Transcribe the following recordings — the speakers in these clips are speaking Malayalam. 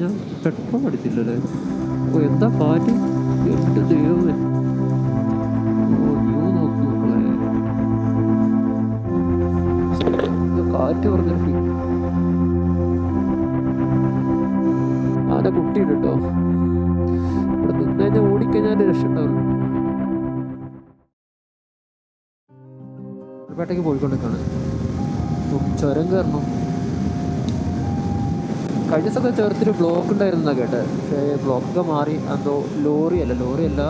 ഞാൻ പെട്രോൾ അടിച്ചില്ലല്ലേ? ഓ എന്താ കാറ്റ്! എൻ്റെ ദൈവമേ! ഓ വ്യൂ നോക്ക് മക്കളെ, കാറ്റ് പറഞ്ഞൊരു ഫീൽ. ആന കുട്ടിയുണ്ട് കേട്ടോ. ഇവിടെ നിന്ന് കഴിഞ്ഞാൽ ഓടിക്കഴിഞ്ഞാൽ രക്ഷ ഉണ്ടാവില്ല. പേട്ടയ്ക്ക് പോയിക്കൊണ്ടിരിക്കാണ്. ചുരം കയറണം. കഴിഞ്ഞ സമയത്ത് ചേർത്തിട്ട് ബ്ലോക്ക് ഉണ്ടായിരുന്നാണ് കേട്ടെ. പക്ഷേ ബ്ലോക്കൊക്കെ മാറി. എന്തോ ലോറിയല്ല,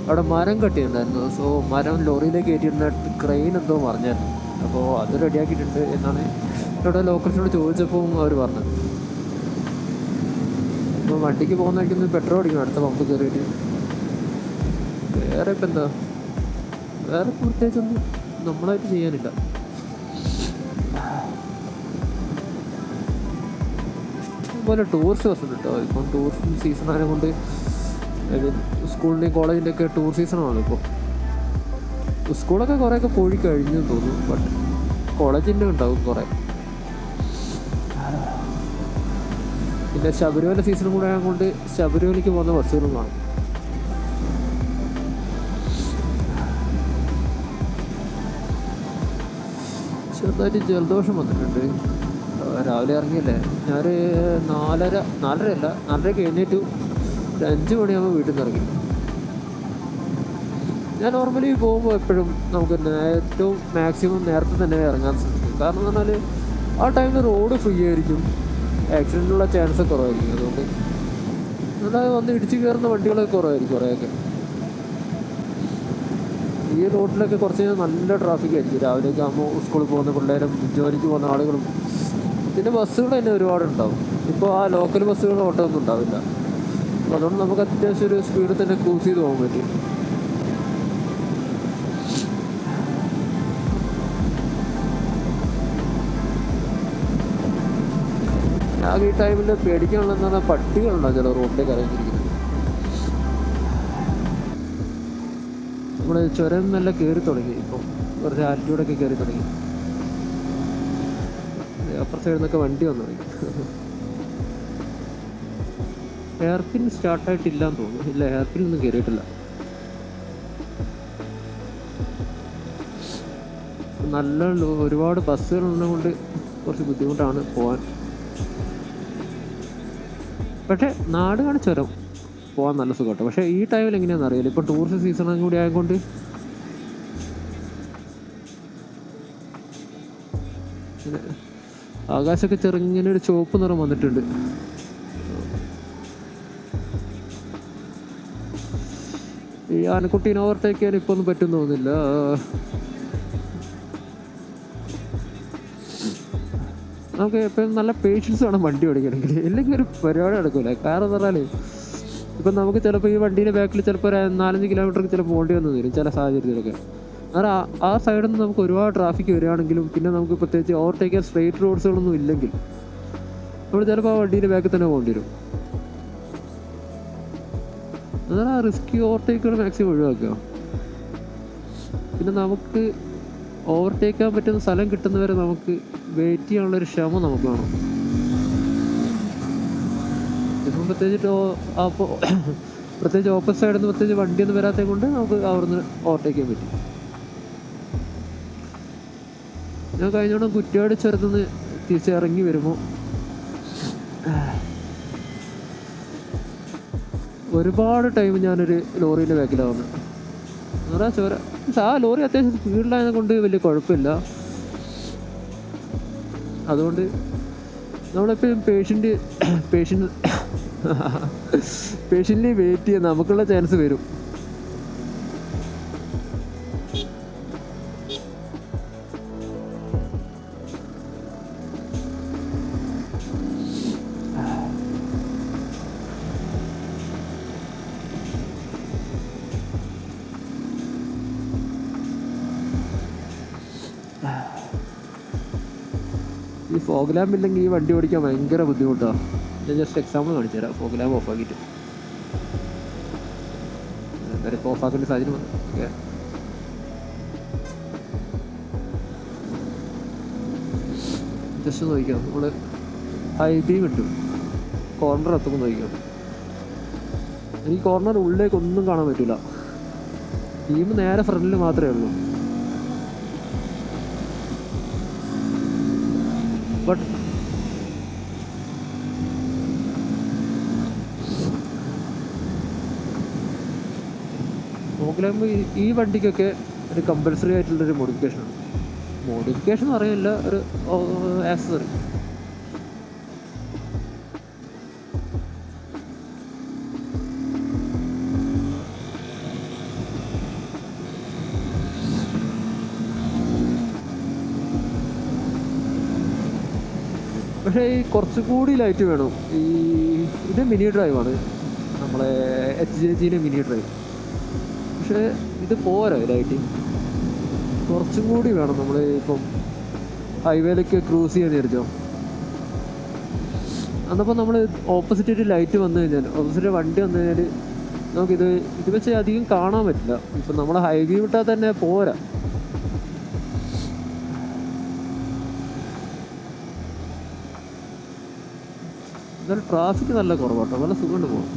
അവിടെ മരം കട്ടിയിട്ടുണ്ടായിരുന്നു. സോ മരം ലോറിയിലേക്ക് കയറ്റിയിരുന്ന ക്രെയിൻ എന്തോ മറിഞ്ഞായിരുന്നു. അപ്പോൾ അത് റെഡിയാക്കിയിട്ടുണ്ട് എന്നാണ് ഇവിടെ ലോക്കൽസിനോട് ചോദിച്ചപ്പോൾ അവർ പറഞ്ഞത്. അപ്പോൾ വണ്ടിക്ക് പോകുന്ന പെട്രോൾ അടിക്കണം അടുത്ത പമ്പ് കയറിയിട്ട്. വേറെ ഇപ്പം എന്താ, വേറെ പ്രത്യേകിച്ചൊന്നും നമ്മളായിട്ട് ചെയ്യാനില്ല. ഇഷ്ടംപോലെ ടൂറിസ്റ്റ് ബസ് ഉണ്ട് കേട്ടോ. ഇപ്പം ടൂറിസ്റ്റ് സീസൺ ആയതുകൊണ്ട് സ്കൂളിൻ്റെയും കോളേജിൻ്റെയൊക്കെ ടൂർ സീസണാണ് ഇപ്പോൾ. സ്കൂളൊക്കെ കുറേയൊക്കെ പോയി കഴിഞ്ഞു തോന്നുന്നു. ബട്ട് കോളേജിൻ്റെ ഉണ്ടാവും കുറേ. പിന്നെ ശബരിമല സീസണും കൂടെ ആയതുകൊണ്ട് ശബരിമലയ്ക്ക് പോകുന്ന ബസ്സുകളും കാണും. ചെറുതായിട്ട് ജലദോഷം വന്നിട്ടുണ്ട്. രാവിലെ ഇറങ്ങിയല്ലേ, ഞാനൊരു 4:30 എഴുന്നേറ്റു. ഒരു 5 മണിയാകുമ്പോൾ വീട്ടിൽ നിന്ന് ഇറങ്ങി. ഞാൻ നോർമലി പോകുമ്പോൾ എപ്പോഴും നമുക്ക് ഏറ്റവും മാക്സിമം നേരത്തെ തന്നെ ഇറങ്ങാൻ ശ്രമിക്കും. കാരണം എന്ന് പറഞ്ഞാൽ ആ ടൈമിൽ റോഡ് ഫ്രീ ആയിരിക്കും, ആക്സിഡൻറ്റിനുള്ള ചാൻസ് കുറവായിരിക്കും. അതുകൊണ്ട് നല്ല വന്ന് ഇടിച്ച് കയറുന്ന വണ്ടികളൊക്കെ കുറവായിരിക്കും കുറേയൊക്കെ. ഈ റോഡിലൊക്കെ കുറച്ച് നല്ല ട്രാഫിക് ആയിരിക്കും രാവിലെയൊക്കെ ആകുമ്പോൾ. സ്കൂളിൽ പോകുന്ന പിള്ളേരും ജോലിക്ക് പോകുന്ന ആളുകളും പിന്നെ ബസ്സുകൾ തന്നെ ഒരുപാടുണ്ടാവും. ഇപ്പോൾ ആ ലോക്കൽ ബസ്സുകൾ ഓട്ടോ ഒന്നും ഉണ്ടാവില്ല. അപ്പോൾ അതുകൊണ്ട് നമുക്ക് അത്യാവശ്യം ഒരു സ്പീഡിൽ തന്നെ ക്രൂസ് ചെയ്ത് പോകാൻ പറ്റും. ആകെ ഈ ടൈമിൽ പേടിക്കാനുള്ളതെന്ന് പറഞ്ഞാൽ പട്ടികളുണ്ടാവും ചില റോഡിലേക്ക് ഇറങ്ങിയിരിക്കുന്നത്. നമ്മുടെ ചുരം നല്ല കയറി തുടങ്ങി. ഇപ്പം കുറച്ച് ആറ്റിലൂടെയൊക്കെ കയറി തുടങ്ങി. അപ്പുറ സൈഡിൽ നിന്നൊക്കെ വണ്ടി വന്നു തുടങ്ങി. ഹെയർ പിൻ സ്റ്റാർട്ടായിട്ടില്ലാന്ന് തോന്നുന്നു. ഇല്ല, ഹെയർ പിൻ ഒന്നും കയറിയിട്ടില്ല. നല്ല ഒരുപാട് ബസ്സുകളുള്ളതുകൊണ്ട് കുറച്ച് ബുദ്ധിമുട്ടാണ് പോകാൻ. പക്ഷേ നാട് കാണി ചുരം പോകാൻ നല്ല സുഖമാട്ടോ. പക്ഷേ ഈ ടൈമിൽ എങ്ങനെയാണെന്ന് അറിയില്ല. ഇപ്പോൾ ടൂറിസ്റ്റ് സീസണും കൂടി ആയതുകൊണ്ട് ആകാശമൊക്കെ ചെറുങ്ങനെ ഒരു ചുവപ്പ് നിറം വന്നിട്ടുണ്ട്. ഈ ആനക്കുട്ടീനെ ഓവർടേക്ക് ചെയ്യാൻ ഇപ്പോൾ ഒന്നും പറ്റുമെന്ന് തോന്നുന്നില്ല. നമുക്ക് എപ്പോഴും നല്ല പേഷ്യൻസ് വേണം വണ്ടി ഓടിക്കണമെങ്കിൽ, ഇല്ലെങ്കിൽ ഒരു പരിപാടി നടക്കില്ല. കാരണം എന്ന് പറഞ്ഞാൽ ഇപ്പം നമുക്ക് ചിലപ്പോൾ ഈ വണ്ടീൻ്റെ ബാക്കിൽ ചിലപ്പോൾ ഒരു 4-5 കിലോമീറ്റർക്ക് ചിലപ്പോൾ പോകേണ്ടി വന്നു തരും ചില സാഹചര്യത്തിലൊക്കെ. കാരണം ആ സൈഡിൽ നിന്ന് നമുക്ക് ഒരുപാട് ട്രാഫിക് വരികയാണെങ്കിലും പിന്നെ നമുക്ക് പ്രത്യേകിച്ച് ഓവർടേക്ക് ചെയ്യാൻ സ്ട്രെയിറ്റ് റോഡ്സുകളൊന്നും ഇല്ലെങ്കിൽ നമ്മൾ ചിലപ്പോൾ ആ വണ്ടീൻ്റെ ബാക്കിൽ തന്നെ പോകേണ്ടി വരും. അതാണ് ആ റിസ്കി ഓവർടേക്കുകൾ മാക്സിമം ഒഴിവാക്കുക. പിന്നെ നമുക്ക് ഓവർടേക്ക് ചെയ്യാൻ പറ്റുന്ന സ്ഥലം കിട്ടുന്നവരെ നമുക്ക് വെയിറ്റ് ചെയ്യാനുള്ളൊരു ക്ഷമ നമുക്ക് വേണം. ഇപ്പം പ്രത്യേകിച്ച് ഓപ്പോസിറ്റ് സൈഡിൽ നിന്ന് പ്രത്യേകിച്ച് വണ്ടിയൊന്നും വരാത്തത് കൊണ്ട് നമുക്ക് അവിടുന്ന് ഓവർടേക്ക് ചെയ്യാൻ പറ്റും. ഞാൻ കഴിഞ്ഞോണം കുറ്റ്യാടി ചുരത്തുനിന്ന് തിരിച്ചിറങ്ങി വരുമ്പോൾ ഒരുപാട് ടൈം ഞാനൊരു ലോറീൻ്റെ ബാക്കിലാണ് വന്നത്. എന്ന് പറഞ്ഞാൽ ആ ലോറി അത്യാവശ്യം സ്പീഡിലായത് കൊണ്ട് വലിയ കുഴപ്പമില്ല. അതുകൊണ്ട് നമ്മളെപ്പോഴും പേഷ്യൻ്റ് വെയിറ്റ് ചെയ്യാൻ നമുക്കുള്ള ചാൻസ് വരും. ഈ ഫോഗ് ലാമ്പ് ഇല്ലെങ്കിൽ ഈ വണ്ടി ഓടിക്കാൻ ഭയങ്കര ബുദ്ധിമുട്ടാണ്. ഞാൻ ജസ്റ്റ് എക്സാമ്പിൾ കാണിച്ചു തരാം. ഫോഗ് ലാമ്പ് ഓഫാക്കിയിട്ട് എന്തായാലും ഇപ്പോൾ ഓഫാക്കേണ്ട സാഹചര്യം വന്നു. ഓക്കെ, ജസ്റ്റ് നോക്കിക്കാം. നമ്മൾ ഹൈ ബീം കിട്ടും. കോർണർ എത്തുമ്പോൾ നോക്കിക്കാം. ഈ കോർണർ ഉള്ളിലേക്ക് ഒന്നും കാണാൻ പറ്റില്ല. ടീം നേരെ ഫ്രണ്ടിൽ മാത്രമേ ഉള്ളൂ. ബട്ട് നോക്കിലാകുമ്പോൾ ഈ വണ്ടിക്കൊക്കെ ഒരു കമ്പൽസറി ആയിട്ടുള്ളൊരു മോഡിഫിക്കേഷനാണ്. മോഡിഫിക്കേഷൻ എന്ന് പറയുന്നില്ല, ഒരു ആക്സസറി. പക്ഷേ ഈ കുറച്ചുകൂടി ലൈറ്റ് വേണം. ഇത് മിനി ഡ്രൈവാണ്, നമ്മളെ HJGയുടെ മിനി ഡ്രൈവ്. പക്ഷേ ഇത് പോരാ ലൈറ്റ്, കുറച്ചും കൂടി വേണം. നമ്മൾ ഇപ്പം ഹൈവേയിലേക്ക് ക്രൂസ് ചെയ്യാൻ വിചാരിച്ചോ, അന്നപ്പോൾ നമ്മൾ ഓപ്പോസിറ്റ് ലൈറ്റ് വന്നു കഴിഞ്ഞാൽ, ഓപ്പോസിറ്റ് വണ്ടി വന്നു കഴിഞ്ഞാൽ നമുക്കിത് വെച്ച് അധികം കാണാൻ പറ്റില്ല. ഇപ്പം നമ്മൾ ഹൈവേ വിട്ടാൽ തന്നെ പോരാ. എന്നാലും ട്രാഫിക് നല്ല കുറവാട്ടോ, നല്ല സുഖമുണ്ട് പോകാം.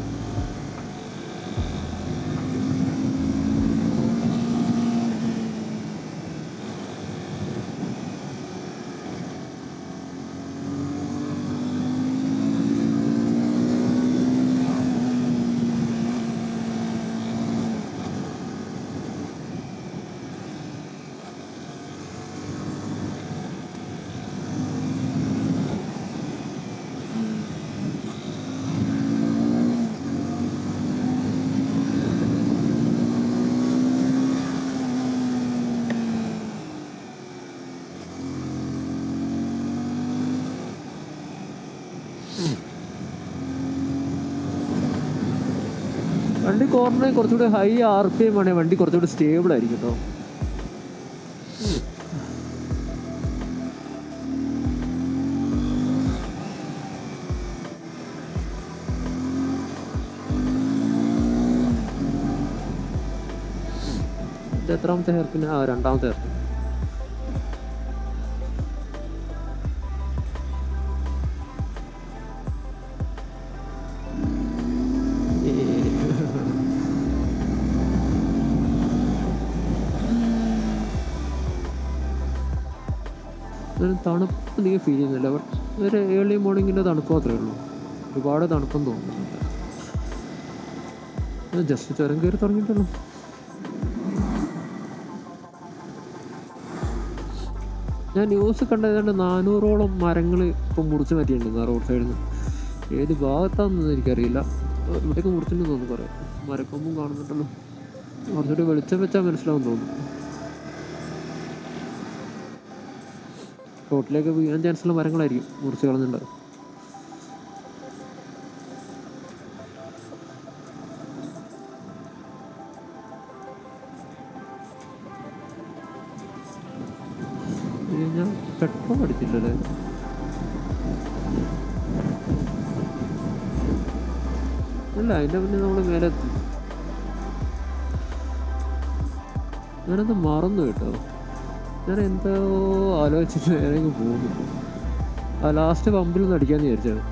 വണ്ടി കോർണറിൽ കുറച്ചുകൂടി ഹൈ RPM ആണെങ്കിൽ വണ്ടി കുറച്ചുകൂടി സ്റ്റേബിൾ ആയിരിക്കും കേട്ടോ. എത്രാമത്തെ ഹെയർപിന്? രണ്ടാമത്തെ ഹെയർപിൻ. തണുപ്പ് നീ ഫീൽ ചെയ്യുന്നില്ല. ഒരു ഏർലി മോർണിംഗിൻ്റെ തണുപ്പ് മാത്രമേ ഉള്ളൂ, ഒരുപാട് തണുപ്പെന്ന് തോന്നുന്നുണ്ട്. ജസ്റ്റ് ചുരം കയറി തുടങ്ങിയിട്ടുള്ളൂ. ഞാൻ ന്യൂസ് കണ്ടതുകൊണ്ട് 400ഓളം മരങ്ങൾ ഇപ്പം മുറിച്ച് മാറ്റിയിട്ടുണ്ട് റോഡ് സൈഡിൽ നിന്ന്. ഏത് ഭാഗത്താണെന്ന് എനിക്കറിയില്ല, ഇവിടേക്ക് മുറിച്ചിട്ടുണ്ടെന്ന് തോന്നുന്നു. കുറേ മരക്കൊമ്പും കാണുന്നുണ്ടല്ലോ. കുറച്ചുകൂടി വെളിച്ചം വെച്ചാൽ മനസ്സിലാവും തോന്നുന്നു. റോട്ടിലേക്ക് വീഴാൻ ചാൻസുള്ള മരങ്ങളായിരിക്കും മുറിച്ച് കളഞ്ഞിട്ടുണ്ടാവും. ഞാൻ പെട്രോൾ അടിച്ചില്ലല്ലേ? അല്ല, അതിൻ്റെ പിന്നെ നമ്മൾ മേലെ എത്തി. ഞാനത് മറന്നു കേട്ടോ. ഞാൻ എന്തോ ആലോചിച്ചിട്ട് നേരെ പോകുന്നു. ലാസ്റ്റ് പമ്പിൽ നിന്ന് അടിക്കാമെന്ന് വിചാരിച്ചത്.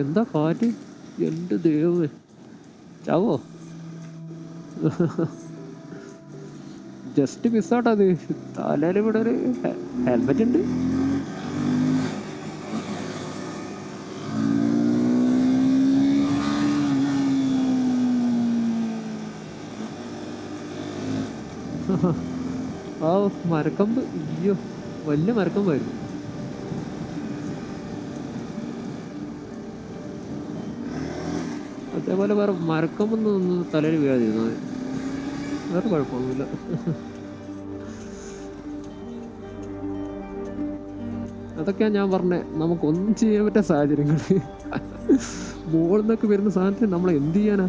എന്താ കാറ്റ്, എൻ്റെ ദൈവമേ, ചാവോ? ജസ്റ്റ് മിസ്സാട്ടത്. തലയിൽ ഇവിടെ ഒരു ഹെൽമെറ്റ് ഉണ്ട്. ആ മരക്കമ്പ്, അയ്യോ വലിയ മരക്കമ്പായിരുന്നു. അതേപോലെ വേറെ മരക്കമ്പൊന്നും തലയിൽ വീഴാതിരുന്നു, വേറെ കുഴപ്പമൊന്നുമില്ല. അതൊക്കെയാണ് ഞാൻ പറഞ്ഞത്, നമുക്കൊന്നും ചെയ്യാൻ പറ്റിയ സാഹചര്യങ്ങൾ. മുകളിൽ നിന്നൊക്കെ വരുന്ന സാധനത്തിന് നമ്മൾ എന്ത് ചെയ്യാനാ?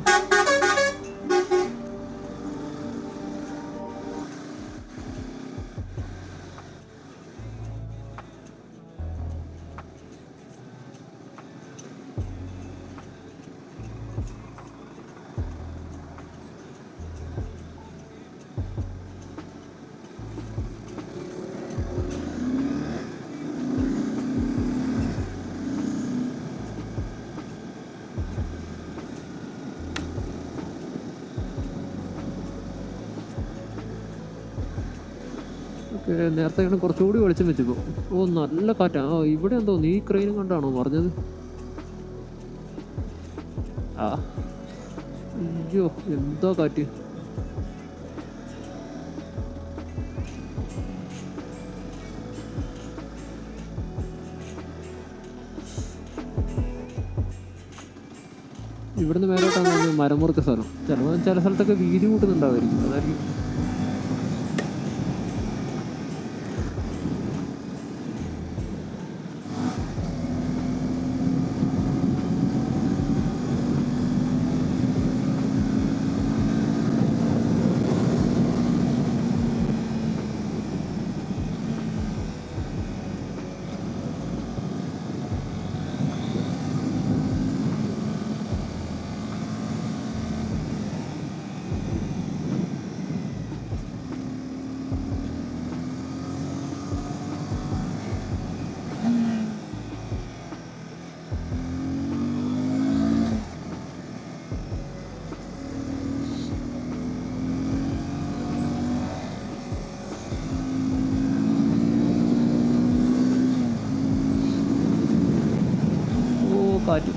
നേരത്തെ ഇങ്ങനെ കുറച്ചുകൂടി വെളിച്ചം വെച്ചപ്പോൾ ഓ നല്ല കാറ്റാണ്. ആ ഇവിടെ എന്തോ നീ ക്രെയിനും കണ്ടാണോ പറഞ്ഞത്? ആ അയ്യോ എന്തോ കാറ്റ്. ഇവിടുന്ന് മേലോട്ടാണ് മരമുറിച്ച സ്ഥലം. ചിലപ്പോൾ ചില സ്ഥലത്തൊക്കെ വീതി കൂട്ടുന്നുണ്ടാവുമായിരിക്കും, അതായിരിക്കും. കാറ്റ്.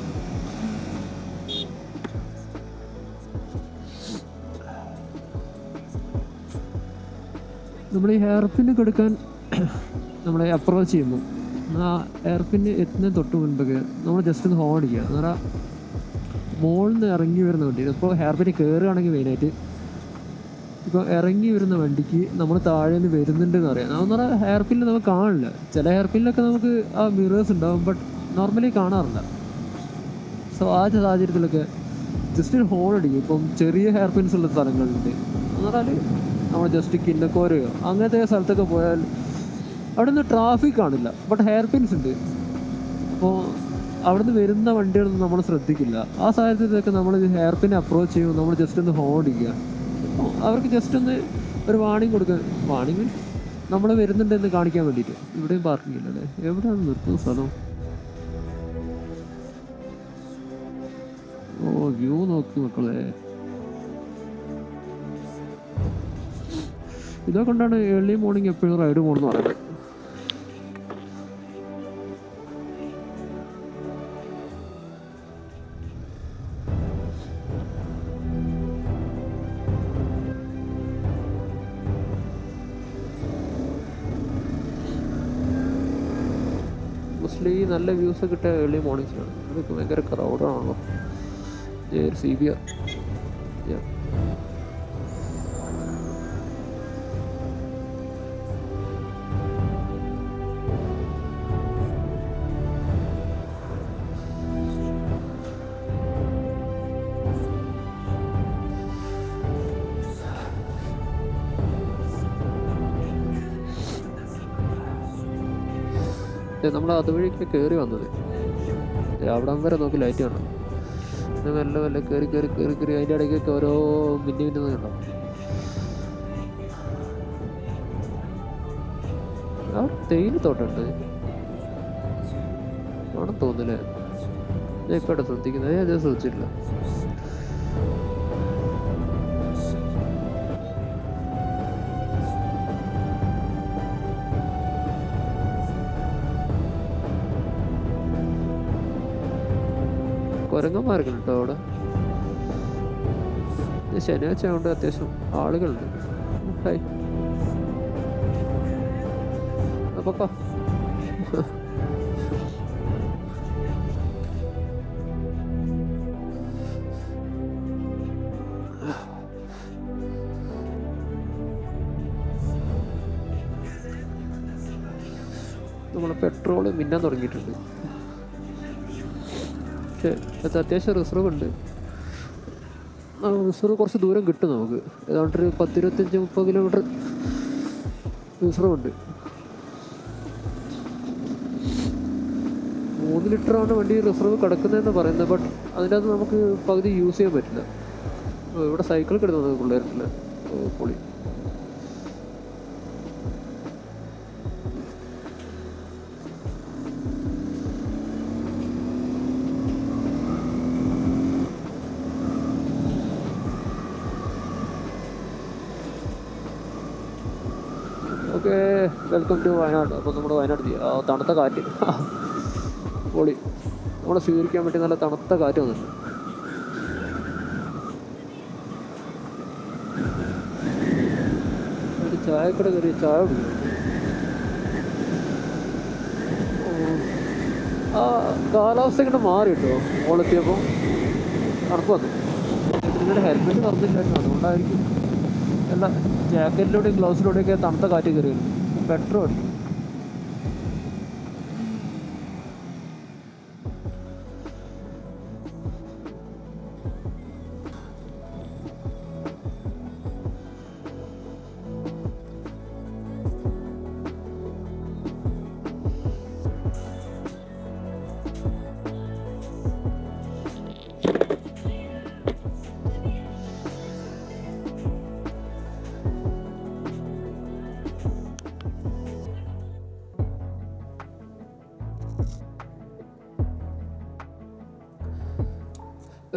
നമ്മൾ ഈ ഹെയർ പിന്ന് കൊടുക്കാൻ നമ്മളെ അപ്രോച്ച് ചെയ്യുമ്പോൾ ആ ഹെയർ പിന്ന് എത്തുന്നതിന് തൊട്ട് മുൻപൊക്കെ നമ്മൾ ജസ്റ്റ് ഒന്ന് ഹോൺ അടിക്കുക. എന്ന് പറഞ്ഞാൽ മുകളിൽ നിന്ന് ഇറങ്ങി വരുന്ന വണ്ടി, ഇപ്പോൾ ഹെയർ പിന്ന് കയറുകയാണെങ്കിൽ മെയിനായിട്ട് ഇപ്പോൾ ഇറങ്ങി വരുന്ന വണ്ടിക്ക് നമ്മൾ താഴെ നിന്ന് വരുന്നുണ്ടെന്ന് അറിയാം. എന്ന് പറഞ്ഞാൽ ഹെയർ പിന്നിൽ നമുക്ക് കാണില്ല. ചില ഹെയർ പിന്നിലൊക്കെ നമുക്ക് ആ മിറേഴ്സ് ഉണ്ടാവും, ബട്ട് നോർമലി കാണാറില്ല. സോ ആ സാഹചര്യത്തിലൊക്കെ ജസ്റ്റ് ഒരു ഹോൺ അടിക്കും. ഇപ്പം ചെറിയ ഹെയർ പിൻസ് ഉള്ള സ്ഥലങ്ങളുണ്ട്. എന്ന് പറഞ്ഞാൽ നമ്മൾ ജസ്റ്റ് കിന്നക്കോരയോ അങ്ങനത്തെ സ്ഥലത്തൊക്കെ പോയാൽ അവിടെ നിന്ന് ട്രാഫിക് കാണില്ല, ബട്ട് ഹെയർ പിൻസ് ഉണ്ട്. അപ്പോൾ അവിടെ നിന്ന് വരുന്ന വണ്ടികളൊന്നും നമ്മൾ ശ്രദ്ധിക്കില്ല. ആ സാഹചര്യത്തിലൊക്കെ നമ്മൾ ഹെയർ പിന്നെ അപ്രോച്ച് ചെയ്യുമ്പോൾ നമ്മൾ ജസ്റ്റ് ഒന്ന് ഹോൺ അടിക്കുക. അവർക്ക് ജസ്റ്റ് ഒന്ന് ഒരു വാണിംഗ് കൊടുക്കുക. വാണിംഗ് മീൻസ് നമ്മൾ വരുന്നുണ്ടെന്ന് കാണിക്കാൻ വേണ്ടിയിട്ട്. ഇവിടെയും പാർക്കിംഗ് ഇല്ലല്ലേ? എവിടെയാണ് നിർത്തുന്ന സ്ഥലം? ഓ വ്യൂ നോക്ക് മക്കളെ. ഇതൊക്കെ കൊണ്ടാണ് ഏർലി മോർണിംഗ് എപ്പോഴും റൈഡ് പോകണമെന്ന് പറയുന്നത്. മോസ്റ്റ്ലി നല്ല വ്യൂസ് കിട്ടിയ ഏർലി മോർണിംഗ്സിലാണ്. അതൊക്കെ ഭയങ്കര ക്രൗഡാണല്ലോ. CBR. Yeah. നമ്മൾ അതുവഴിക്ക് കയറി വന്നത്. അവിടം വരെ നോക്കി ലൈറ്റ് കാണാം. പിന്നെ മെല്ലെ മെല്ലെ കയറി കയറി കയറി കയറി അതിൻ്റെ ഇടയ്ക്കൊക്കെ ഓരോ മിന്നി മിന്നുന്നുണ്ടാവും. ആ തേയിലത്തോട്ടുണ്ട് ആണെന്ന് തോന്നുന്നില്ലേ? ഞാൻ ഇപ്പം ഇവിടെ ശ്രദ്ധിക്കുന്നത്, ഞാൻ അത് ശ്രദ്ധിച്ചിട്ടില്ല. കുരങ്ങന്മാരൊക്കെ കേട്ടോ അവിടെ. ശനിയാഴ്ച ആയതുകൊണ്ട് അത്യാവശ്യം ആളുകളുണ്ട്. ഹായ് അപ്പൊക്കാ. നമ്മളെ പെട്രോള് മിന്നാൻ തുടങ്ങിയിട്ടുണ്ട്. പക്ഷേ അത് അത്യാവശ്യം റിസർവ് ഉണ്ട്. റിസർവ് കുറച്ച് ദൂരം കിട്ടും നമുക്ക്. ഏതാണ്ടൊരു 10-25-30 കിലോമീറ്റർ റിസർവ് ഉണ്ട്. 3 ലിറ്ററാണ് വണ്ടി റിസർവ് കിടക്കുന്നതെന്ന് പറയുന്നത്. ബട്ട് അതിൻ്റെ അകത്ത് നമുക്ക് പകുതി യൂസ് ചെയ്യാൻ പറ്റില്ല. ഇവിടെ സൈക്കിൾ കിടന്നത് പിള്ളേർക്കില്ല. പൊളി. Okay, welcome to Wayanad. അപ്പോൾ നമ്മുടെ വയനാട് തണുത്ത കാറ്റ് പൊളി. നമ്മളെ സ്വീകരിക്കാൻ വേണ്ടി നല്ല തണുത്ത കാറ്റ് വന്നിട്ടുണ്ട്. ഒരു ചായക്കട കയറി ചായ കുടിക്കണം. ആ കാലാവസ്ഥ ഇങ്ങോട്ട് മാറി കേട്ടോ. മോളെത്തിയപ്പോൾ തണുപ്പ് വന്നു. നിങ്ങളുടെ ഹെൽമെറ്റ് തുറന്നില്ലായിരുന്നു, അതുകൊണ്ടായിരിക്കും. എല്ലാ ജാക്കറ്റിലൂടെയും ഗ്ലൗസിലൂടെയൊക്കെ തണുത്ത കാറ്റ് കയറി വരും. ബെറ്റർ അടിക്കും.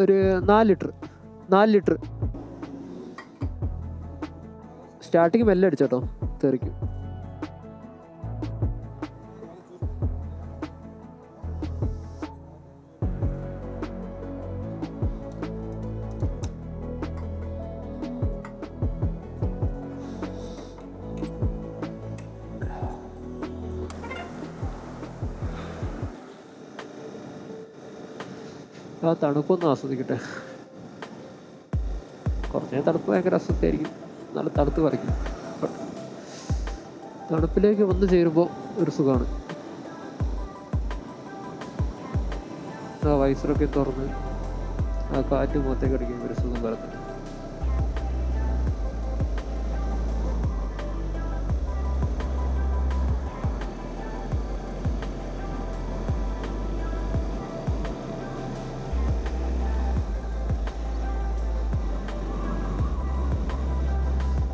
ഒരു 4 ലിറ്റർ സ്റ്റാർട്ടിങ് മെല്ലെ അടിച്ചോട്ടോ, തെറിക്കും. ആ തണുപ്പൊന്നും ആസ്വദിക്കട്ടെ. കുറച്ച് തണുപ്പ് ഭയങ്കര അസ്വസ്ഥയായിരിക്കും, നല്ല തണുത്ത് പറിക്കും. തണുപ്പിലേക്ക് വന്നു ചേരുമ്പോൾ ഒരു സുഖമാണ്. ആ വൈസറൊക്കെ തുറന്ന് ആ കാറ്റ് മുഖത്തേക്ക് അടിക്കുമ്പോൾ ഒരു സുഖം വരത്തില്ല.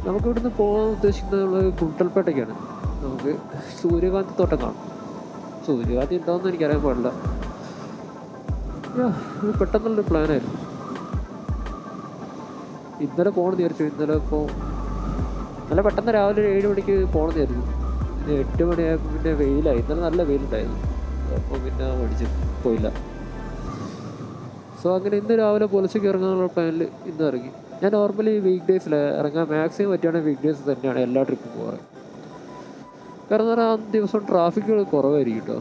നമുക്ക് ഇവിടുന്ന് പോകാൻ ഉദ്ദേശിക്കുന്നത് ഗുണ്ടൽപേട്ടയ്ക്കാണ്. നമുക്ക് സൂര്യകാന്തി തോട്ടം കാണും. സൂര്യകാന്തി ഉണ്ടോയെന്ന് എനിക്കറിയാൻ പാടില്ല. ഇത് പെട്ടെന്നുള്ളൊരു പ്ലാനായിരുന്നു. ഇന്നലെ പോകണമെന്ന് വിചാരിച്ചു. ഇന്നലെ പെട്ടെന്ന് രാവിലെ 7 മണിക്ക് പോകണമെന്ന് വിചാരിച്ചു. പിന്നെ 8 മണിയായപ്പോൾ പിന്നെ വെയിലായി. ഇന്നലെ നല്ല വെയിലുണ്ടായിരുന്നു. അപ്പോൾ പിന്നെ മേടിച്ച് പോയില്ല. സോ അങ്ങനെ ഇന്ന് രാവിലെ പുലർച്ചയ്ക്ക് ഇറങ്ങാനുള്ള പ്ലാനിൽ ഇന്ന് ഇറങ്ങി. ഞാൻ നോർമലി വീക്ക് ഡേയ്സിൽ ഇറങ്ങാൻ മാക്സിമം പറ്റുകയാണെങ്കിൽ വീക്ക് ഡേയ്സ് തന്നെയാണ് എല്ലാ ട്രിപ്പും പോകാറ്. കാരണം ആ ദിവസം ട്രാഫിക്കുകൾ കുറവായിരിക്കും കേട്ടോ.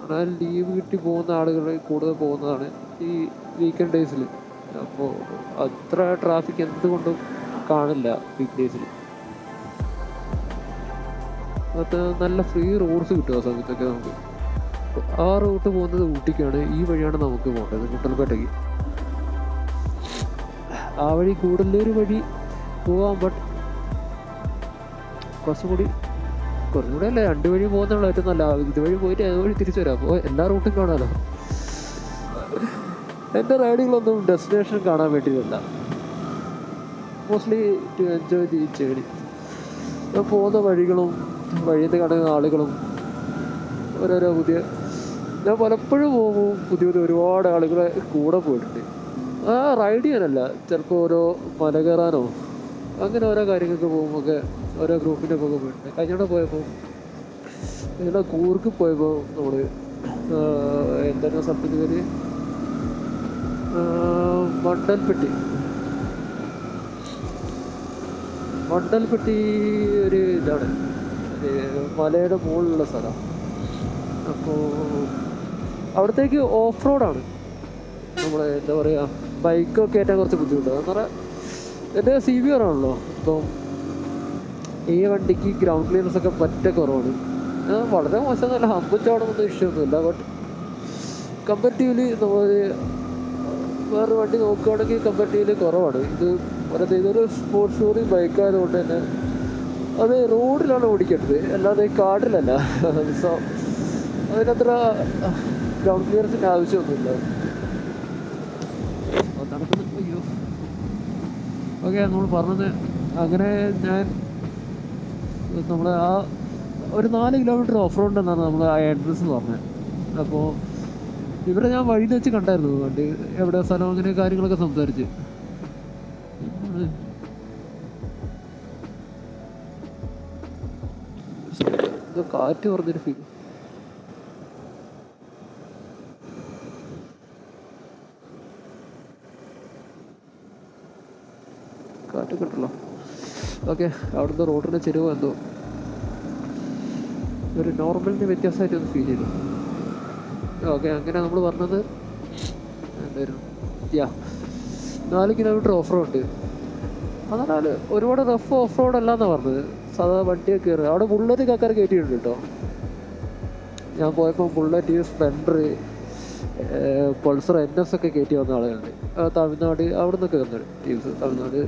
കാരണം ലീവ് കിട്ടി പോകുന്ന ആളുകൾ കൂടുതൽ പോകുന്നതാണ് ഈ വീക്കെൻഡ് ഡേയ്സിൽ. അപ്പോൾ അത്ര ട്രാഫിക് എന്തുകൊണ്ടും കാണില്ല വീക്ക് ഡേയ്സിൽ. അത് നല്ല ഫ്രീ റോഡ്സ് കിട്ടും ആ സമയത്തൊക്കെ നമുക്ക്. ആ റൂട്ട് പോകുന്നത് ഊട്ടിക്കാണ്. ഈ വഴിയാണ് നമുക്ക് പോകേണ്ടത്, ഗുണ്ടൽപേട്ടയ്ക്ക്. ആ വഴി കൂടുതലൊരു വഴി പോകാം, ബട്ട് കുറച്ചും കൂടി അല്ല 2 വഴി പോകുന്നുള്ള ഏറ്റവും നല്ല. ഇതുവഴി പോയിട്ട് അതുവഴി തിരിച്ചു വരാം. അപ്പോൾ എല്ലാ റൂട്ടും കാണാമല്ലോ. എൻ്റെ റൈഡുകളൊന്നും ഡെസ്റ്റിനേഷൻ കാണാൻ വേണ്ടിയിട്ടല്ല, mostly to enjoy the journey. പോകുന്ന വഴികളും വഴിയിൽ നിന്ന് കാണുന്ന ആളുകളും ഓരോരോ ഞാൻ പലപ്പോഴും പോകുമ്പോൾ പുതിയ ഒരുപാട് ആളുകളെ കൂടെ പോയിട്ടുണ്ട്. ആ റൈഡ് ചെയ്യാനല്ല, ചിലപ്പോൾ ഓരോ മല കയറാനോ അങ്ങനെ ഓരോ കാര്യങ്ങൾക്ക് പോകുമ്പോൾ ഓരോ ഗ്രൂപ്പിൻ്റെ ഒക്കെ പോയിട്ടുണ്ട്. കഴിഞ്ഞോടെ പോയപ്പോൾ ഇവിടെ കൂർക്ക് പോയപ്പോൾ നമ്മൾ എന്താണ് സ്ഥലത്തിൻ്റെ പേര്, മണ്ടൽപ്പെട്ടി ഒരു ഇതാണ്, മലയുടെ മുകളിലുള്ള സ്ഥലം. അപ്പോൾ അവിടത്തേക്ക് ഓഫ് റോഡാണ്. നമ്മൾ എന്താ പറയുക, ബൈക്കൊക്കെ ഏറ്റവും കുറച്ച് ബുദ്ധിമുട്ടാണ്. എന്ന് പറഞ്ഞാൽ എൻ്റെ CBR ആണല്ലോ. അപ്പം ഈ വണ്ടിക്ക് ഗ്രൗണ്ട് ക്ലിയറൻസ് ഒക്കെ പറ്റ കുറവാണ്. വളരെ മോശമൊന്നുമല്ല, ഹമ്പുച്ചാടൊന്നും ഇഷ്യൂ ഒന്നുമില്ല. ബട്ട് കമ്പാരിറ്റീവ്ലി നമ്മൾ വേറൊരു വണ്ടി നോക്കുകയാണെങ്കിൽ കമ്പാരിറ്റീവ്ലി കുറവാണ്. ഇതൊരു സ്പോർട്സ് ടൂറിംഗ് ബൈക്കായതുകൊണ്ട് തന്നെ അത് റോഡിലാണ് ഓടിക്കേണ്ടത്, അല്ലാതെ കാട്ടിലല്ല. സോ അതിനത്ര ഗ്രൗണ്ട് ക്ലിയറൻസിൻ്റെ ആവശ്യമൊന്നുമില്ല. അയ്യോ ഓക്കെ, നമ്മൾ പറഞ്ഞത് അങ്ങനെ നമ്മൾ ആ ഒരു 4 കിലോമീറ്റർ ഓഫ് റോഡ് എന്നാണ് നമ്മൾ ആ എൻട്രൻസ് പറഞ്ഞത്. അപ്പോൾ ഇവരെ ഞാൻ വഴിയിൽ വെച്ച് കണ്ടായിരുന്നു. വണ്ടി എവിടെ സ്ഥലം അങ്ങനെ കാര്യങ്ങളൊക്കെ സംസാരിച്ച്. ഇത് കാറ്റ് പറഞ്ഞൊരു ഫീൽ. കാറ്റ് കിട്ടല്ലോ. ഓക്കെ, അവിടുന്ന് റോഡിൻ്റെ ചെരുവ് എന്തോ ഒരു നോർമലിന് വ്യത്യാസമായിട്ട് ഒന്ന് ഫീൽ ചെയ്തു. ഓക്കെ, അങ്ങനെ നമ്മൾ പറഞ്ഞത് എന്തായിരുന്നു? 4 കിലോമീറ്റർ ഓഫ് റോഡ്. അതിനാൽ ഒരുപാട് റഫ് ഓഫ് റോഡ് അല്ലാന്നാണ് പറഞ്ഞത്. സാധാ വണ്ടിയൊക്കെ കയറുക. അവിടെ ബുള്ളറ്റ് ആൾക്കാർ കയറ്റിയിട്ടുണ്ട് കേട്ടോ. ഞാൻ പോയപ്പോൾ ബുള്ളറ്റ്, സ്പ്ലെൻഡർ, പൾസർ, NS ഒക്കെ കയറ്റി വന്ന ആളുകളുണ്ട്. തമിഴ്നാട് അവിടെ നിന്നൊക്കെ വന്നത് ടീംസ്. തമിഴ്നാട്,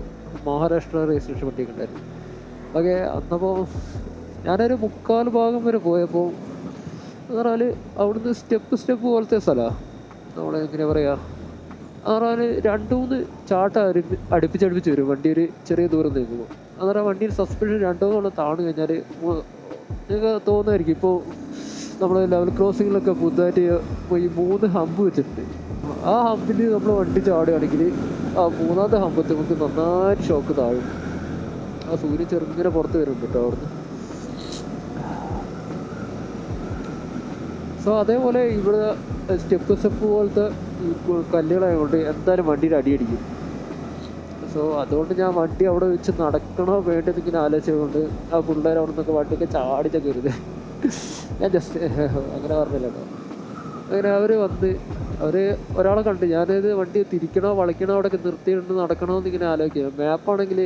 മഹാരാഷ്ട്ര രജിസ്ട്രേഷൻ വണ്ടിയൊക്കെ ഉണ്ടായിരുന്നു. ഓക്കെ, അന്നപ്പോൾ ഞാനൊരു 3/4 ഭാഗം വരെ പോയപ്പോൾ എന്ന് പറഞ്ഞാൽ അവിടുന്ന് സ്റ്റെപ്പ് പോലത്തെ സ്ഥലമാണ്. നമ്മളെങ്ങനെ പറയുക, എന്ന് പറഞ്ഞാൽ 2-3 ചാട്ടം അടുപ്പിച്ചടുപ്പിച്ച് വരും വണ്ടി ഒരു ചെറിയ ദൂരം നീങ്ങുമ്പോൾ. എന്ന് പറഞ്ഞാൽ വണ്ടിയിൽ സസ്പെൻഷൻ 2 താണു കഴിഞ്ഞാൽ നിങ്ങൾക്ക് തോന്നുമായിരിക്കും ഇപ്പോൾ നമ്മൾ ലെവൽ ക്രോസിങ്ങിലൊക്കെ പുതുതായിട്ട് ഈ 3 ഹമ്പ് വെച്ചിട്ടുണ്ട്. ആ ഹമ്പിൽ നമ്മൾ വണ്ടി ചാടുകയാണെങ്കിൽ ആ 3ാമത്തെ ഹമ്പത്ത് നമുക്ക് നന്നായിട്ട് ഷോക്ക് താഴും. ആ സൂര്യൻ ചെറുങ്ങനെ പുറത്ത് വരുന്നുണ്ട് കേട്ടോ അവിടുന്ന്. സോ അതേപോലെ ഇവിടെ സ്റ്റെപ്പ് പോലത്തെ കല്ലുകളായതുകൊണ്ട് എന്തായാലും വണ്ടിയിൽ അടിയടിക്കും. സോ അതുകൊണ്ട് ഞാൻ വണ്ടി അവിടെ വെച്ച് നടക്കണോ വേണ്ടത് ഇങ്ങനെ ആലോചിച്ചുകൊണ്ട് ആ പിള്ളേർ അവിടെ നിന്നൊക്കെ വണ്ടിയൊക്കെ ചാടിച്ചൊക്കെ വരുന്നത്. ഞാൻ ജസ്റ്റ് അങ്ങനെ പറഞ്ഞില്ല കേട്ടോ. അങ്ങനെ അവർ വന്ന് ഒരാളെ കണ്ട് ഞാനത് വണ്ടി തിരിക്കണോ വളയ്ക്കണോ അവിടെയൊക്കെ നിർത്തിയിട്ട് നടക്കണോ എന്നിങ്ങനെ ആലോചിക്കുക. മാപ്പാണെങ്കിൽ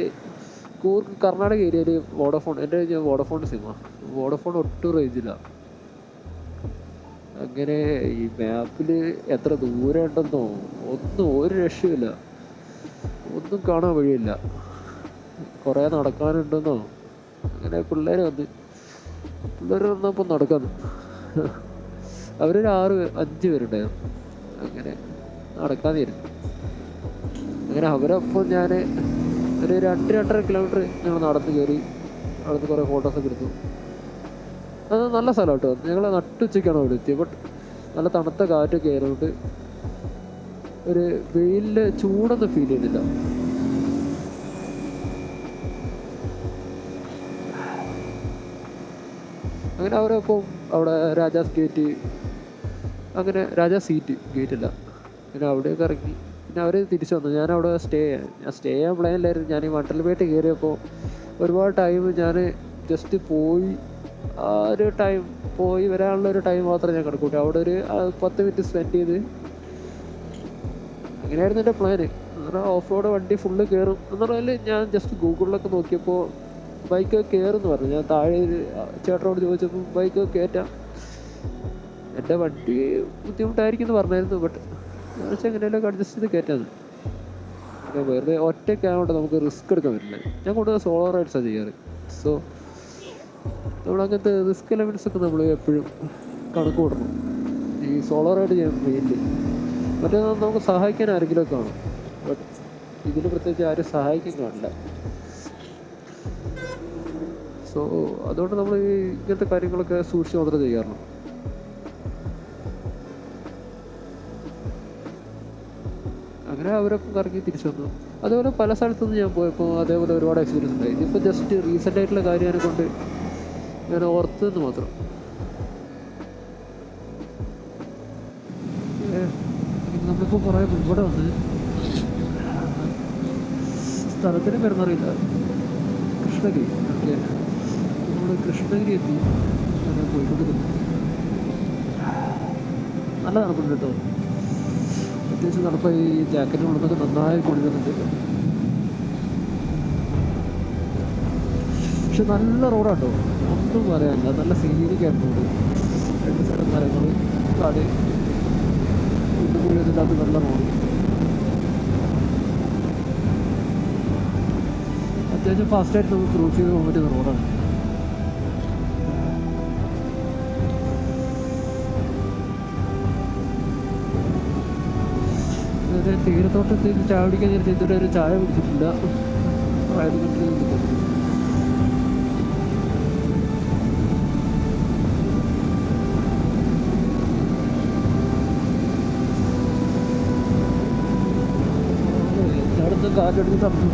കൂർഗ് കർണാടക ഏരിയയിൽ വോഡഫോൺ, എൻ്റെ വോഡഫോൺ സിമ്മാണ്. വോഡഫോൺ ഒട്ടും റേഞ്ചില്ല. അങ്ങനെ ഈ മാപ്പിൽ എത്ര ദൂരം ഉണ്ടെന്നോ ഒന്നും ഒരു രക്ഷയില്ല, ഒന്നും കാണാൻ വഴിയില്ല. കുറേ നടക്കാനുണ്ടെന്നോ. അങ്ങനെ പിള്ളേർ വന്നപ്പോൾ നടക്കാന്ന്. അവരൊരു 5 പേരുണ്ടായിരുന്നു. അങ്ങനെ നടക്കാതിരുന്നു. അങ്ങനെ അവരൊപ്പം ഞാൻ ഒരു 2-2.5 കിലോമീറ്റർ ഞങ്ങൾ നടന്ന് കയറി. അവിടുന്ന് കുറേ ഫോട്ടോസൊക്കെ എടുത്തു. അത് നല്ല സ്ഥലം കേട്ടോ. ഞങ്ങൾ നട്ടുച്ചയ്ക്കാണ് അവിടെ എത്തിയത്. ബട്ട് നല്ല തണുത്ത കാറ്റൊക്കെ ആയതുകൊണ്ട് ഒരു വെയിലിൻ്റെ ചൂടൊന്നും ഫീൽ ചെയ്യുന്നില്ല. അങ്ങനെ അവരപ്പം അവിടെ രാജാസ് ഗേറ്റ്, അങ്ങനെ രാജാസ് സീറ്റ് ഗേറ്റില്ല, അങ്ങനെ അവിടെയൊക്കെ ഇറങ്ങി. പിന്നെ അവർ തിരിച്ചു വന്നു. ഞാനവിടെ ഞാൻ സ്റ്റേ ചെയ്യാൻ പ്ലാനില്ലായിരുന്നു. ഞാൻ ഈ വണ്ടൽപേട്ട് കയറിയപ്പോൾ ഒരുപാട് ടൈം ഞാൻ ജസ്റ്റ് പോയി ആ ഒരു ടൈം പോയി വരാനുള്ള ഒരു ടൈം മാത്രമേ ഞാൻ കണക്കൂട്ടി. അവിടെ ഒരു 10 മിനിറ്റ് സ്പെൻഡ് ചെയ്ത് അങ്ങനെയായിരുന്നു എൻ്റെ പ്ലാന്. എന്നാൽ ഓഫ് റോഡ് വണ്ടി ഫുള്ള് കയറും എന്ന് പറഞ്ഞാൽ ഞാൻ ജസ്റ്റ് ഗൂഗിളിലൊക്കെ നോക്കിയപ്പോൾ ബൈക്ക് കയറുമെന്ന് പറഞ്ഞു. ഞാൻ താഴെ ചേട്ടനോട് ചോദിച്ചപ്പോൾ ബൈക്ക് കയറ്റാം, എൻ്റെ വണ്ടി ബുദ്ധിമുട്ടായിരിക്കും എന്ന് പറഞ്ഞായിരുന്നു. ബട്ട് ഞാൻ വെച്ചാൽ എങ്ങനെയല്ലോ അഡ്ജസ്റ്റ് ചെയ്ത് കയറ്റാന്ന്. പിന്നെ വെറുതെ ഒറ്റയ്ക്കായതുകൊണ്ട് നമുക്ക് റിസ്ക് എടുക്കാൻ പറ്റില്ല. ഞാൻ കൂടുതൽ സോളോ റൈഡ്സാണ് ചെയ്യാറ്. സോ നമ്മളങ്ങനത്തെ റിസ്ക് എലമെൻറ്റ്സ് ഒക്കെ നമ്മൾ എപ്പോഴും കണക്ക് കൂട്ടണം ഈ സോളോ റൈഡ് ചെയ്യാൻ മെയിൻലി. മറ്റേ നമുക്ക് സഹായിക്കാൻ ആരെങ്കിലും ഒക്കെ കാണും. ബട്ട് ഇതിന് പ്രത്യേകിച്ച് ആരും സഹായിക്കാൻ കാണില്ല. സോ അതുകൊണ്ട് നമ്മൾ ഈ ഇങ്ങനത്തെ കാര്യങ്ങളൊക്കെ സൂക്ഷിച്ച് മാത്രമേ ചെയ്യാറുള്ളൂ. അങ്ങനെ അവരൊക്കെ കറങ്ങി തിരിച്ചു വന്നു. അതേപോലെ പല സ്ഥലത്തുനിന്ന് ഞാൻ പോയപ്പോൾ അതേപോലെ ഒരുപാട് എക്സ്പീരിയൻസ് ഉണ്ടായി. ഇതിപ്പോൾ ജസ്റ്റ് റീസെൻ്റ് ആയിട്ടുള്ള കാര്യമാണ് കൊണ്ട് ഞാൻ ഓർത്തെന്ന് മാത്രം. നമ്മളിപ്പോൾ കുറേ ഇവിടെ വന്ന് സ്ഥലത്തിന് പേരെന്നറിയില്ല, കൃഷ്ണഗിരി. ഓക്കെ, നമ്മൾ കൃഷ്ണഗിരി എത്തി. അങ്ങനെ പോയിക്കൊണ്ടിരുന്നു. നല്ല തണുപ്പുണ്ട് കേട്ടോ. അത്യാവശ്യം തണുപ്പ്. ഈ ജാക്കറ്റിന് ഉള്ളതൊക്കെ നന്നായി കുളിക്കുന്നുണ്ട്. പക്ഷെ നല്ല റോഡാട്ടോ, ഒന്നും പറയാനില്ല. നല്ല സീനിക് ആയിട്ട് റോഡ്. 2 സൈഡ് മരങ്ങൾ, കാട്, ഇതിൻ്റെ അകത്ത് നല്ല റോഡ്. അത്യാവശ്യം ഫാസ്റ്റായിട്ട് നമുക്ക് ക്രൂസ് ചെയ്ത് പോകാൻ പറ്റുന്ന റോഡാണ്. തീരത്തോട്ടത്തിൽ ചായ കുടിക്കാൻ ഞാൻ ഇതുവരെ ഒരു ചായ കുടിച്ചിട്ടില്ല. എല്ലായിടത്തും കാറ്റടിച്ച് തമ്മിൽ.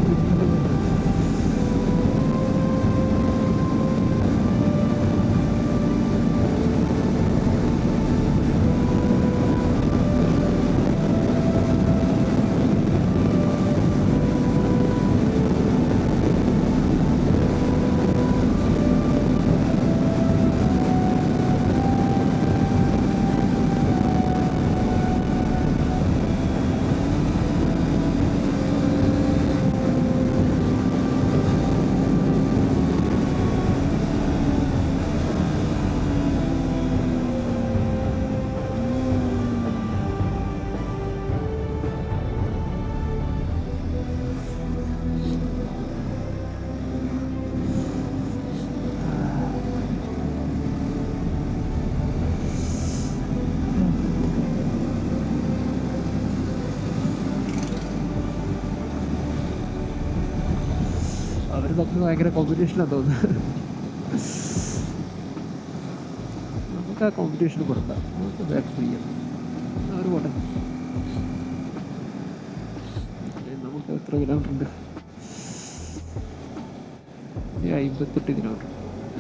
നമുക്ക് ഭയങ്കര കോമ്പറ്റീഷനാണ് തോന്നുന്നത്. നമുക്ക് ആ കോമ്പറ്റീഷൻ കൊടുത്ത നമുക്ക് ബാക്ക് ചെയ്യാം. അവർ പോട്ടെ. നമുക്ക് എത്ര കിലോമീറ്റർ ഉണ്ട്? 58 കിലോമീറ്റർ.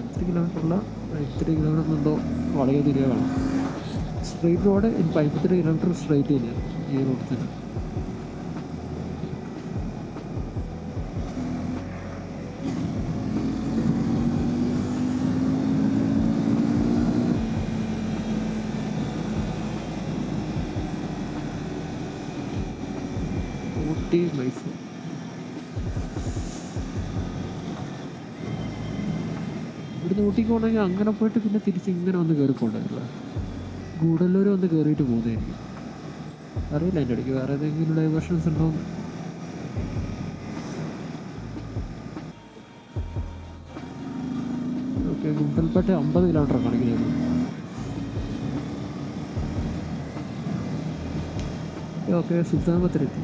എത്ര കിലോമീറ്ററുള്ള 58 കിലോമീറ്റർ എന്തോ വളരെ തിരികെ വേണം. സ്ട്രെയിറ്റ് റോഡ് 58 കിലോമീറ്റർ സ്ട്രെയിറ്റ് തന്നെയാണ് ഈ റോഡിൽ തന്നെ. ഊട്ടി മൈസൂർ. ഇവിടുന്ന് ഊട്ടിക്ക് പോകണമെങ്കിൽ അങ്ങനെ പോയിട്ട് പിന്നെ തിരിച്ച് ഇങ്ങനെ വന്ന് കയറി പോകണ്ടല്ലോ. ഗൂഡല്ലൂർ വന്ന് കയറിയിട്ട് പോകുന്നതായിരിക്കും. അറിയില്ല എൻ്റെ ഇടയ്ക്ക് വേറെ ഏതെങ്കിലും ഡൈവേർഷൻസ് ഉണ്ടോ. ഓക്കെ, ഗുണ്ടൽപേട്ട 50 കിലോമീറ്റർ കാണിക്കുന്നത്. ഓക്കെ, സുൽത്താൻപത്തിലെത്തി.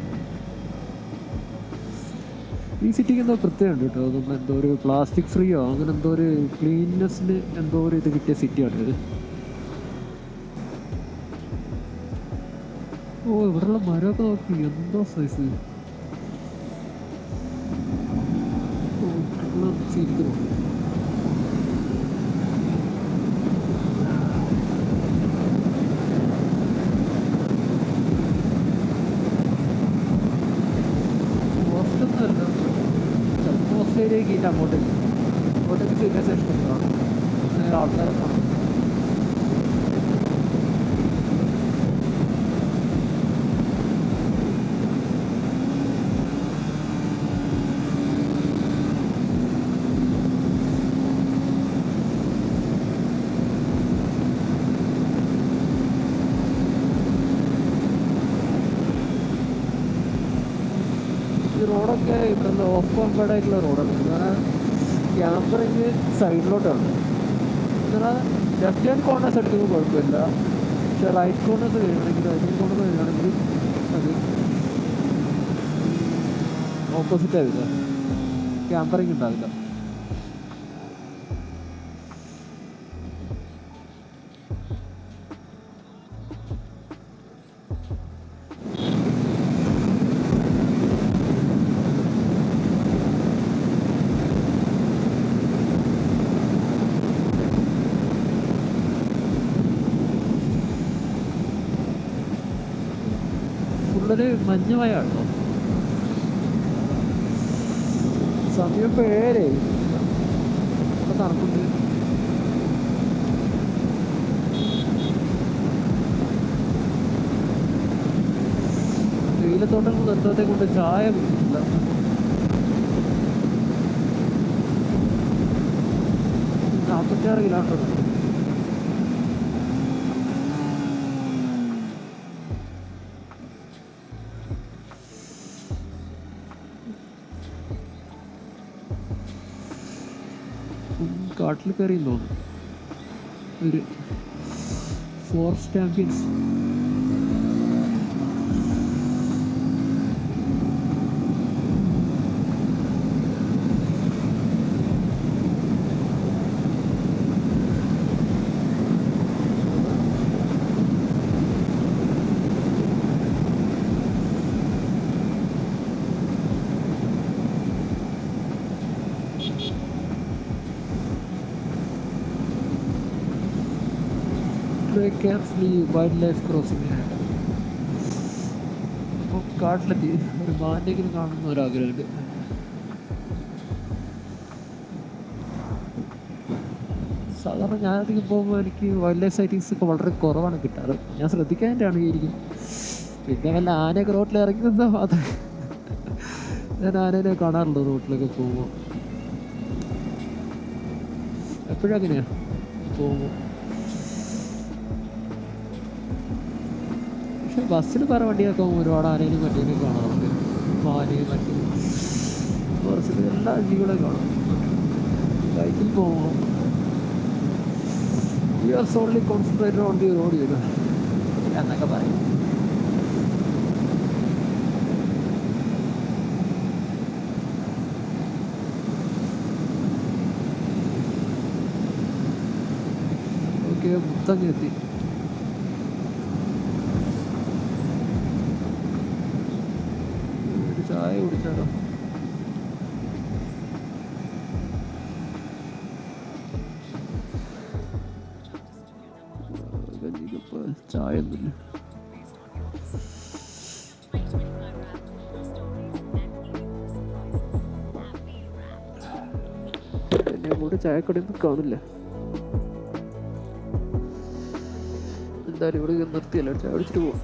ഈ സിറ്റിക്ക് എന്തോ പ്രത്യേകമുണ്ട് കേട്ടോ. നമ്മൾ എന്തോ ഒരു പ്ലാസ്റ്റിക് ഫ്രീയോ അങ്ങനെ എന്തോ ഒരു ക്ലീൻനെസ്സിന് എന്തോ ഒരു ഇത് കിട്ടിയ സിറ്റിയാണ് ഇത്. ഓ, ഇവിടെയുള്ള മരമൊക്കെ നോക്കി എന്തോ സൈസ്. ഇരിക്കുന്നു. പോസ്റ്റൊന്നുമല്ല, ചിലപ്പോൾ പോസ്റ്റ് ഏരിയയൊക്കെ ഇല്ല. അങ്ങോട്ടേക്ക് സീരിയസ് ഇഷ്ടമാണ് നേരെ ആൾക്കാരെ കാണും. റോഡൊക്കെ ഇവിടെ ഓഫ് കോൺഫേർഡ് ആയിട്ടുള്ള റോഡാണ്. കാരണം ക്യാമ്പറിങ് സൈഡിലോട്ടാണ്. എന്നാൽ ലെഫ്റ്റ് ഹാൻഡ് കോർണേഴ്സ് എടുക്കുമ്പോൾ കുഴപ്പമില്ല. പക്ഷെ റൈറ്റ് കോർണേഴ്സ് കഴിയണമെങ്കിൽ അത് ഓപ്പോസിറ്റ് ആവില്ല, ക്യാമ്പറിങ് ഉണ്ടാവില്ല. ഫുള്ളൊരു മഞ്ഞുമയാണോ. സമയം ഇപ്പോൾ 7 ഇപ്പം തണുപ്പുണ്ട്. വെയിലത്തോട്ടം നിർത്തത്തെ കൊണ്ട് ചായ കുടിക്കില്ല. നാൽപ്പത്തിയാറ് കിലോമീറ്റർ ഉണ്ട്. കാട്ടിൽ കയറി തോന്നുന്നു. ഒരു forest ambience. Carefully wild life crossing. അപ്പോൾ കാട്ടിലെത്തി ഒരു മാനെങ്കിലും കാണുന്ന ഒരാഗ്രഹമുണ്ട്. സാധാരണ ഞാനധികം പോകുമ്പോൾ എനിക്ക് വൈൽഡ് ലൈഫ് സൈറ്റിങ്സ് ഒക്കെ വളരെ കുറവാണ് കിട്ടാറ്. ഞാൻ ശ്രദ്ധിക്കാനായിട്ടാണ് ഇരിക്കും. പിന്നെ വല്ല ആനയൊക്കെ റോട്ടിൽ ഇറങ്ങി നിന്നാൽ മാത്രമേ ഞാൻ ആനേനെ കാണാറുള്ളൂ റോട്ടിലൊക്കെ പോകുമ്പോൾ. എപ്പോഴും അങ്ങനെയാണ് പോകുമ്പോൾ. പക്ഷെ ബസ്സിൽ പല വണ്ടിയൊക്കെ ഒരുപാട് ആനേനും മറ്റേനും കാണാറുണ്ട്. മാനയും മറ്റും കുറച്ച് എല്ലാ ജീവികളെ കാണും. ബൈക്കിൽ പോകുമ്പോൾ you are സോൺലി concentrated on the road എന്നൊക്കെ പറയും. മുത്തങ്ങ എത്തി. ഒരു ചായ കുടിച്ചാലോ? ചായ ഒന്നുമില്ല. എന്നെ കൂടെ ചായക്കടയൊന്നും കാണില്ല. എന്തായാലും ഇവിടെ നിർത്തിയല്ലോ, ചായ കുടിച്ചിട്ട് പോവാം.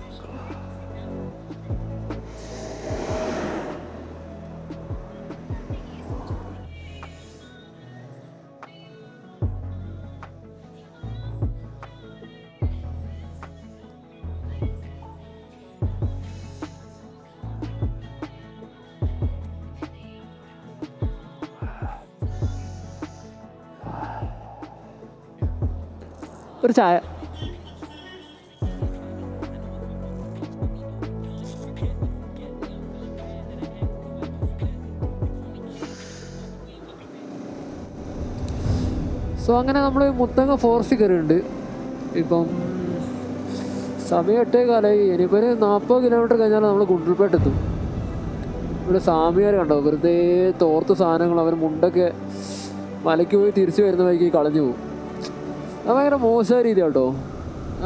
ഒരു ചായ. സോ അങ്ങനെ നമ്മൾ മുത്തങ്ങ ഫോറസ്റ്റ് കയറിയുണ്ട്. ഇപ്പം സമയം 8:15. ഇനിയിപ്പോൾ 40 കിലോമീറ്റർ കഴിഞ്ഞാൽ നമ്മൾ ഗുണ്ടൽപേട്ടെത്തും. ഇവിടെ സ്വാമിയാർ കണ്ടോ, വെറുതെ തോർത്ത് സാധനങ്ങൾ അവർ മുണ്ടൊക്കെ മലയ്ക്ക് പോയി തിരിച്ചു വരുന്ന വഴിക്ക് കളഞ്ഞു പോകും. അത് ഭയങ്കര മോശമായ രീതി കേട്ടോ.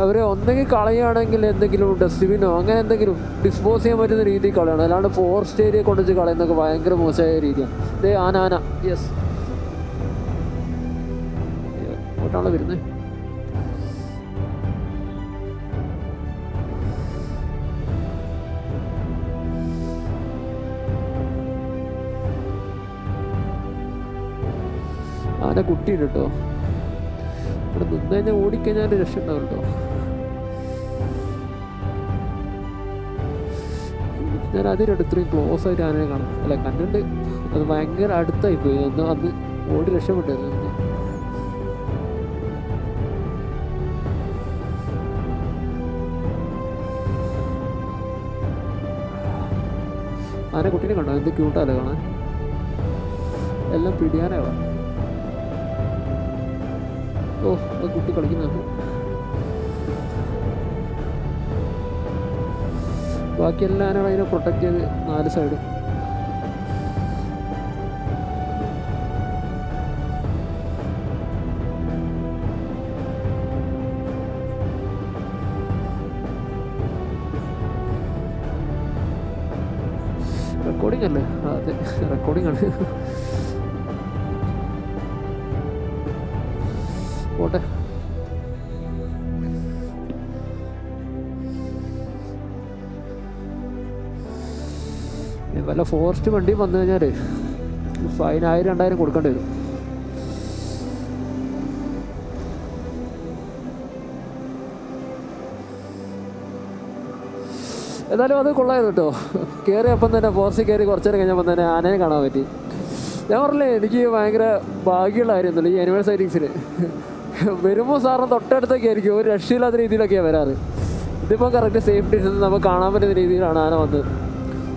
അവർ ഒന്നെങ്കിൽ കളയുകയാണെങ്കിൽ എന്തെങ്കിലും ഡസ്റ്റ്ബിനോ അങ്ങനെ എന്തെങ്കിലും ഡിസ്പോസ് ചെയ്യാൻ പറ്റുന്ന രീതിയിൽ കളയണം. അല്ലാണ്ട് ഫോറസ്റ്റ് ഏരിയ കൊണ്ടുവച്ച് കളയുന്നതൊക്കെ ഭയങ്കര മോശമായ രീതിയാണ്. ഇതേ ആന യെസ് ഇങ്ങോട്ടാണല്ലോ വരുന്നത്. ആന കുട്ടിയുണ്ട് കേട്ടോ. ഇവിടെ നിന്ന് കഴിഞ്ഞാൽ ഓടിക്കഴിഞ്ഞാൽ രക്ഷ ഉണ്ടാവും കേട്ടോ. ഞാൻ അതിനടുത്രയും ക്ലോസ് ആയിട്ട് ആനയെ കാണാം. അല്ല കണ്ടിട്ട് അത് ഭയങ്കര അടുത്തായി പോയി. അന്ന് ഓടി രക്ഷപ്പെട്ടായിരുന്നു. ആന കുട്ടീനെ കണ്ടോ, എന്ത് ക്യൂട്ടാല്ലേ കാണാൻ. എല്ലാം പിടിയാനാണ്. ഓ കുട്ടി കളിക്കുന്ന. ബാക്കി എല്ലാ ആനകളും അതിനെ പ്രൊട്ടക്ട് ചെയ്ത് 4 സൈഡും. റെക്കോർഡിംഗ് അല്ലേ? അതെ, റെക്കോർഡിംഗ് ആണ്. പോട്ടെ. വല്ല ഫോറസ്റ്റ് വണ്ടി വന്നു കഴിഞ്ഞാൽ ഫൈൻ 1000-2000 കൊടുക്കേണ്ടി വരും. എന്നാലും അത് കൊള്ളായിരുന്നു കേട്ടോ. കയറിയപ്പം തന്നെ ഫോറസ്റ്റിൽ കയറി കുറച്ച് നേരം കഴിഞ്ഞപ്പോൾ തന്നെ ആനയെ കാണാൻ പറ്റി. ഞാൻ പറഞ്ഞില്ലേ, എനിക്ക് ഭയങ്കര ഭാഗ്യമുള്ള കാര്യമൊന്നുമില്ല ഈ ആനിമൽ സൈറ്റിങ്സിന്. വരുമ്പോൾ സാറിന് തൊട്ടടുത്തൊക്കെ ആയിരിക്കും, ഒരു രക്ഷയില്ലാത്ത രീതിയിലൊക്കെയാണ് വരാറ്. ഇതിപ്പോൾ കറക്റ്റ് സേഫ് ഡിസ്റ്റൻസ് നമുക്ക് കാണാൻ പറ്റുന്ന രീതിയിലാണ് ആന വന്നത്.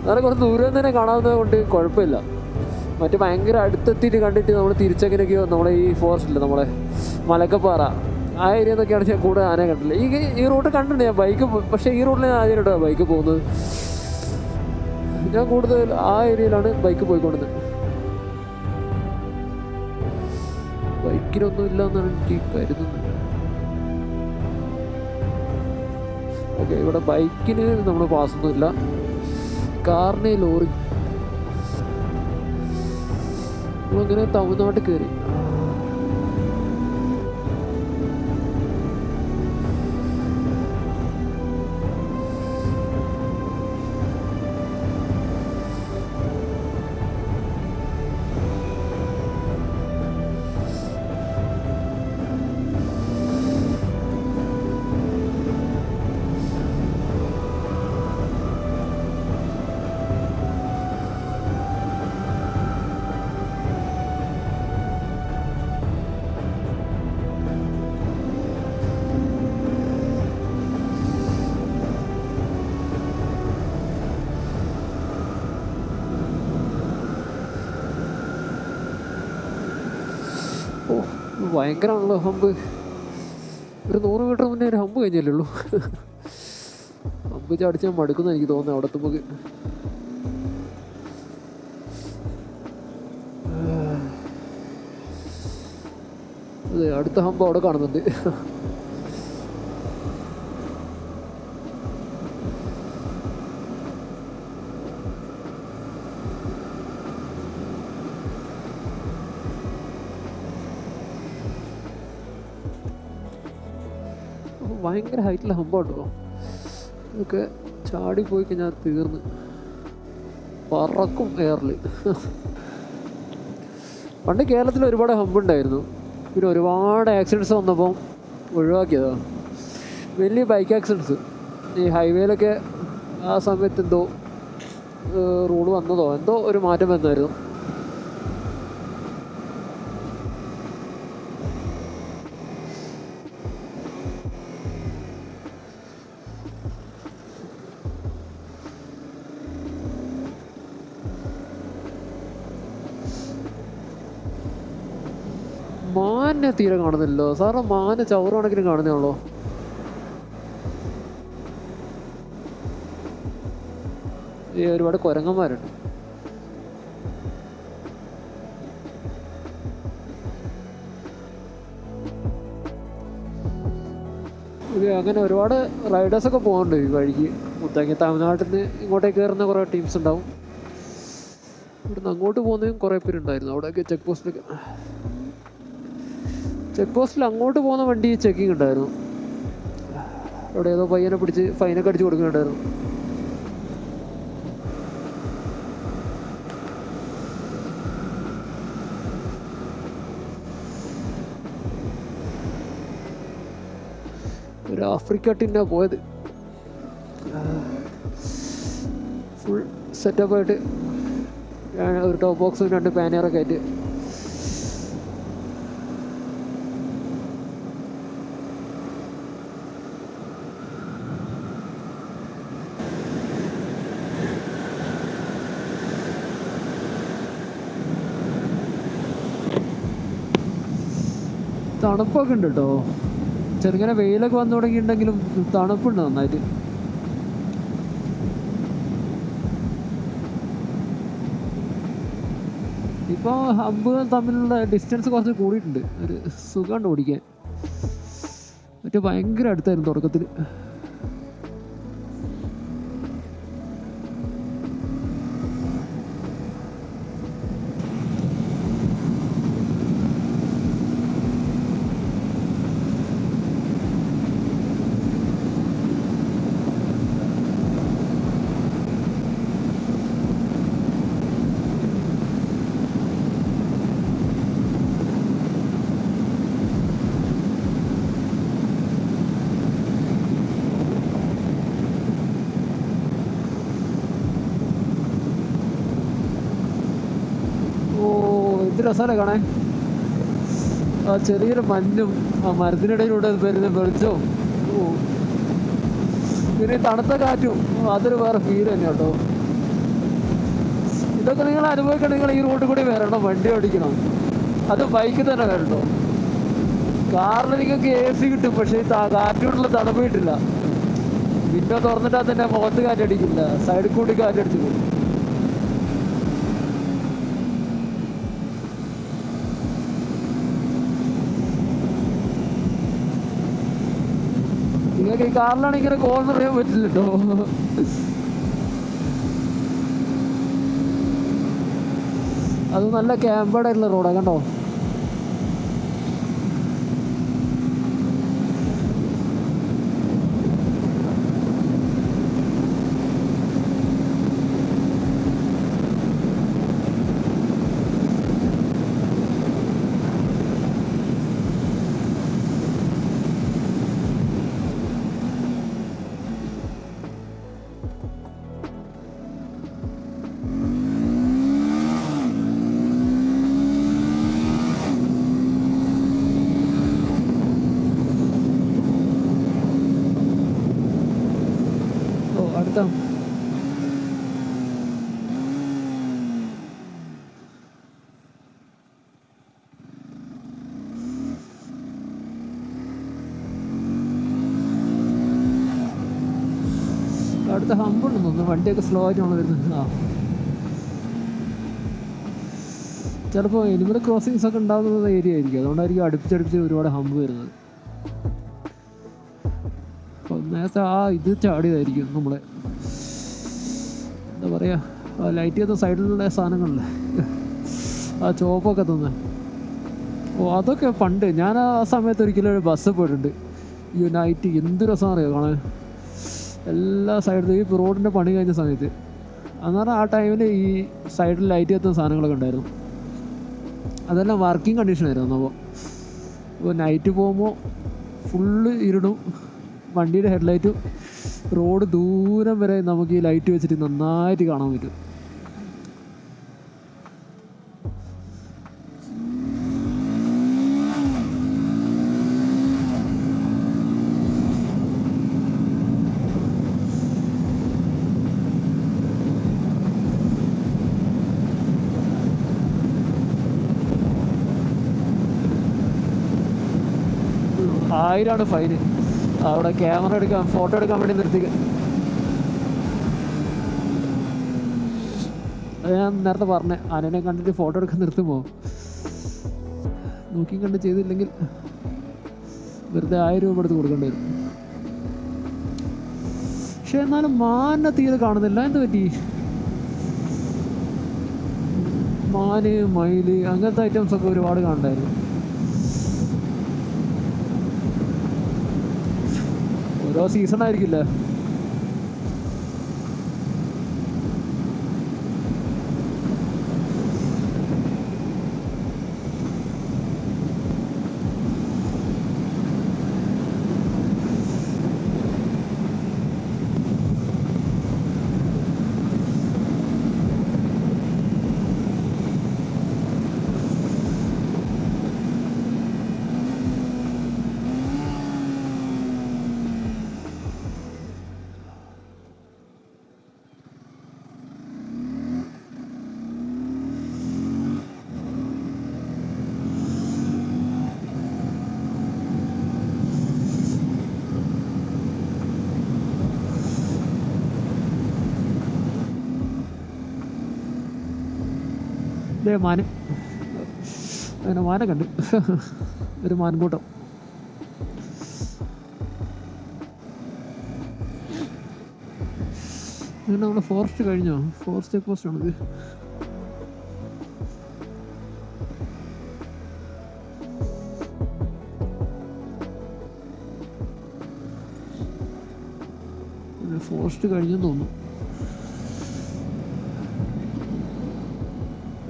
അങ്ങനെ കുറച്ച് ദൂരം തന്നെ കാണാവുന്നത് കൊണ്ട് കുഴപ്പമില്ല. മറ്റു ഭയങ്കര അടുത്തെത്തിയിട്ട് കണ്ടിട്ട് നമ്മൾ തിരിച്ചെങ്ങനെയൊക്കെയോ നമ്മളെ ഈ ഫോറസ്റ്റില്ല, നമ്മളെ മലക്കപ്പാറ ആ ഏരിയ എന്നൊക്കെയാണ് ഞാൻ കൂടെ ആന കണ്ടില്ല. ഈ റൂട്ട് കണ്ടിട്ടുണ്ട് ഞാൻ ബൈക്ക്, പക്ഷേ ഈ റൂട്ടിൽ ഞാൻ ആദ്യമായിട്ടോ ബൈക്ക് പോകുന്നത്. ഞാൻ കൂടുതൽ ആ ഏരിയയിലാണ് ബൈക്ക് പോയിക്കൊണ്ടിരുന്നത്. ബൈക്കിനൊന്നും ഇല്ല എന്നാണ് എനിക്ക് കരുതുന്നത്. ഓക്കെ, ഇവിടെ ബൈക്കിന് നമ്മൾ പാസൊന്നുമില്ല. കാറിന് ലോറി. നമ്മളിങ്ങനെ തമിഴ്നാട്ടിൽ കയറി. ഓ ഭയങ്കരമാണല്ലോ ഹമ്പ്. ഒരു 100 മീറ്റർ മുന്നേ ഒരു ഹമ്പ് കഴിഞ്ഞല്ലേ ഉള്ളൂ. ഹമ്പ് ചാടിച്ചാൽ മടുക്കുന്ന എനിക്ക് തോന്നുന്നു അവിടെ എത്തുമ്പോൾ. അതെ, അടുത്ത ഹമ്പ് അവിടെ കാണുന്നുണ്ട്. ഭയങ്കര ഹൈറ്റിലെ ഹമ്പാട്ടോ. ഇതൊക്കെ ചാടി പോയി കഴിഞ്ഞാൽ തീർന്ന് പറക്കും എയറിൽ. പണ്ട് കേരളത്തിൽ ഒരുപാട് ഹമ്പുണ്ടായിരുന്നു, പിന്നെ ഒരുപാട് ആക്സിഡൻറ്റ്സ് വന്നപ്പം ഒഴിവാക്കിയതാണ്. വലിയ ബൈക്ക് ആക്സിഡൻറ്റ്സ് ഈ ഹൈവേയിലൊക്കെ ആ സമയത്ത് എന്തോ റൂൾ വന്നതോ എന്തോ ഒരു മാറ്റം വന്നായിരുന്നു. മാനിനെ തീരെ കാണുന്നില്ലല്ലോ സാറേ. മാന് ചവറുകണക്കിന് കാണുന്നതാണല്ലോ. ഈ ഒരുപാട് കുരങ്ങന്മാരുണ്ട്. അങ്ങനെ ഒരുപാട് റൈഡേഴ്സൊക്കെ പോകുന്നുണ്ട് ഈ വഴിക്ക്. മുത്തങ്ങ തമിഴ്നാട്ടിൽ നിന്ന് ഇങ്ങോട്ടേക്ക് കയറുന്ന കുറേ ടീംസ് ഉണ്ടാവും. ഇവിടുന്ന് അങ്ങോട്ട് പോകുന്നതും കുറേ പേരുണ്ടായിരുന്നു. അവിടെയൊക്കെ ചെക്ക് പോസ്റ്റിൽ അങ്ങോട്ട് പോകുന്ന വണ്ടി ചെക്കിങ് ഉണ്ടായിരുന്നു. അവിടെ ഏതോ പയ്യനെ പിടിച്ച് ഫൈനൊക്കെ അടിച്ച് കൊടുക്കുന്നുണ്ടായിരുന്നു. ഒരു ആഫ്രിക്ക ടീമിനാ പോയത്. ഫുൾ സെറ്റപ്പായിട്ട് ഒരു ടോപ്പ് ബോക്സും 2 പാനിയറൊക്കെ ആയിട്ട്. തണുപ്പൊക്കെ ഉണ്ട് കേട്ടോ. ചെറുങ്ങനെ വെയിലൊക്കെ വന്നു തുടങ്ങിയിട്ടുണ്ടെങ്കിലും തണുപ്പുണ്ട് നന്നായിട്ട്. ഇപ്പോൾ ഹമ്പ് തമ്മിലുള്ള ഡിസ്റ്റൻസ് കുറച്ച് കൂടിയിട്ടുണ്ട്. ഒരു സുഖമുണ്ട് ഓടിക്കാൻ. മറ്റേ ഭയങ്കര അടുത്തായിരുന്നു തുടക്കത്തിൽ. രസമല്ലേ കാണാൻ. ആ ചെറിയൊരു മഞ്ഞും ആ മരത്തിനിടയിലൂടെ വരുന്ന വെളിച്ചവും പിന്നെ തണുത്ത കാറ്റും അതൊരു വേറെ ഫീൽ തന്നെ കേട്ടോ. ഇതൊക്കെ നിങ്ങൾ അനുഭവിക്കണം. നിങ്ങൾ ഈ റൂട്ടിൽ കൂടി വരണം, വണ്ടി ഓടിക്കണം. അത് ബൈക്കിൽ തന്നെ വരട്ടോ. കാറിൽ നിങ്ങൾക്ക് AC കിട്ടും, പക്ഷേ കാറ്റിനുള്ള തണുപ്പ് കിട്ടില്ല. വിൻഡോ തുറന്നിട്ടാൽ തന്നെ മുഖത്ത് കാറ്റടിക്കില്ല, സൈഡിൽ കൂടി കാറ്റടിച്ചു പോകും. നിങ്ങൾക്ക് ഈ കാറിലാണ് ഇങ്ങനെ കോർണർ ചെയ്യാൻ പറ്റില്ല കേട്ടോ. അത് നല്ല ക്യാമ്പേർഡ് ആയിട്ടുള്ള റോഡാണ് കണ്ടോ. ഇവിടുത്തെ ഹമ്പുണ്ടെന്ന് തോന്നുന്നു, വണ്ടിയൊക്കെ സ്ലോ ആയിട്ടാണ് വരുന്നത്. ആ ചിലപ്പോൾ എനിമൽ ക്രോസിങ്സ് ഒക്കെ ഉണ്ടാകുന്ന ഏരിയ ആയിരിക്കും, അതുകൊണ്ടായിരിക്കും അടുപ്പിച്ചടുപ്പിച്ച് ഒരുപാട് ഹമ്പ് വരുന്നത്. അപ്പോൾ നേരത്തെ ഇത് ചാടിയതായിരിക്കും നമ്മളെ എന്താ പറയുക, ലൈറ്റ് ചെയ്ത സൈഡിലുള്ള സാധനങ്ങളല്ലേ, ആ ചോപ്പൊക്കെ തന്നെ. ഓ അതൊക്കെ പണ്ട് ഞാൻ ആ സമയത്ത് ഒരിക്കലും ഒരു ബസ്സിൽ പോയിട്ടുണ്ട്. ഈ നൈറ്റ് എന്ത് രസമാണ് അറിയാം കാണാൻ. എല്ലാ സൈഡിലും ഈ റോഡിൻ്റെ പണി കഴിഞ്ഞ സമയത്ത് അന്നേരം ആ ടൈമിൽ ഈ സൈഡിൽ ലൈറ്റ് കത്തുന്ന സാധനങ്ങളൊക്കെ ഉണ്ടായിരുന്നു. അതെല്ലാം വർക്കിംഗ് കണ്ടീഷനായിരുന്നു. അപ്പോൾ നൈറ്റ് പോകുമ്പോൾ ഫുള്ള് ഇരുടും, വണ്ടിയുടെ ഹെഡ്ലൈറ്റും റോഡ് ദൂരം വരെ നമുക്ക് ഈ ലൈറ്റ് വെച്ചിട്ട് നന്നായിട്ട് കാണാൻ പറ്റും. ആയിരമാണ് ഫൈന്. അവിടെ ക്യാമറ എടുക്കാൻ, ഫോട്ടോ എടുക്കാൻ വേണ്ടി നിർത്തിക്കുക. അത് ഞാൻ നേരത്തെ പറഞ്ഞേ, ആനനെ കണ്ടിട്ട് ഫോട്ടോ എടുക്കാൻ നിർത്തുമ്പോൾ നോക്കി കണ്ട് ചെയ്തില്ലെങ്കിൽ വെറുതെ 1000 രൂപ എടുത്ത് കൊടുക്കേണ്ടി വരും. പക്ഷെ എന്നാലും മാനിനെ തീരെ കാണുന്നില്ല, എന്ത് പറ്റി? മാന്, മയില് അങ്ങനത്തെ ഐറ്റംസൊക്കെ ഒരുപാട് കാണണ്ടായിരുന്നു. ഓരോ സീസൺ ആയിരിക്കില്ലേ. മാന്, അങ്ങനെ മാനെ കണ്ട് ഒരു മാൻകൂട്ടം. അങ്ങനെ നമ്മുടെ ഫോറസ്റ്റ് കഴിഞ്ഞോ? ഫോറസ്റ്റ് ചെക്ക് പോസ്റ്റ് ആണിത്. ഫോറസ്റ്റ് കഴിഞ്ഞെന്ന് തോന്നുന്നു.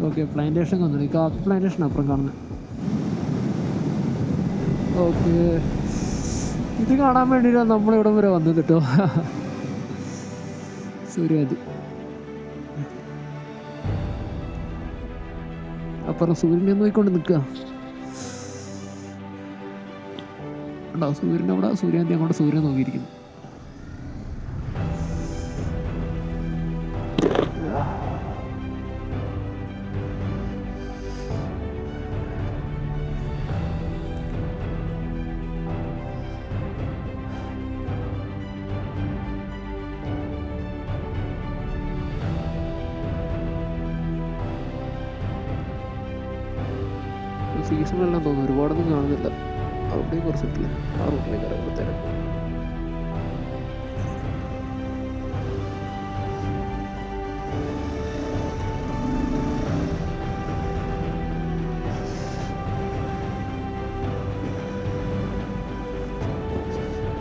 ഓക്കെ, പ്ലാന്റേഷൻ വന്നു. ഈ കാപ്പി പ്ലാന്റേഷൻ അപ്പുറം കാണുന്നത്. ഓക്കെ, ഇത് കാണാൻ വേണ്ടിയിട്ടാണ് നമ്മളിവിടം വരെ വന്നത് കേട്ടോ. സൂര്യാതി അപ്പുറം സൂര്യനെ നോക്കിക്കൊണ്ട് നിൽക്കുക. ഉണ്ടോ സൂര്യൻ അവിടെ? സൂര്യാന്തി അങ്ങോട്ട് സൂര്യൻ നോക്കിയിരിക്കുന്നു. സീസണെല്ലാം തോന്നുന്നു, ഒരുപാടൊന്നും കാണുന്നില്ല. അവിടെയും കുറച്ചിട്ടില്ല. ആ റൂട്ടിലേക്ക് ഇറങ്ങുമ്പോഴത്തേനും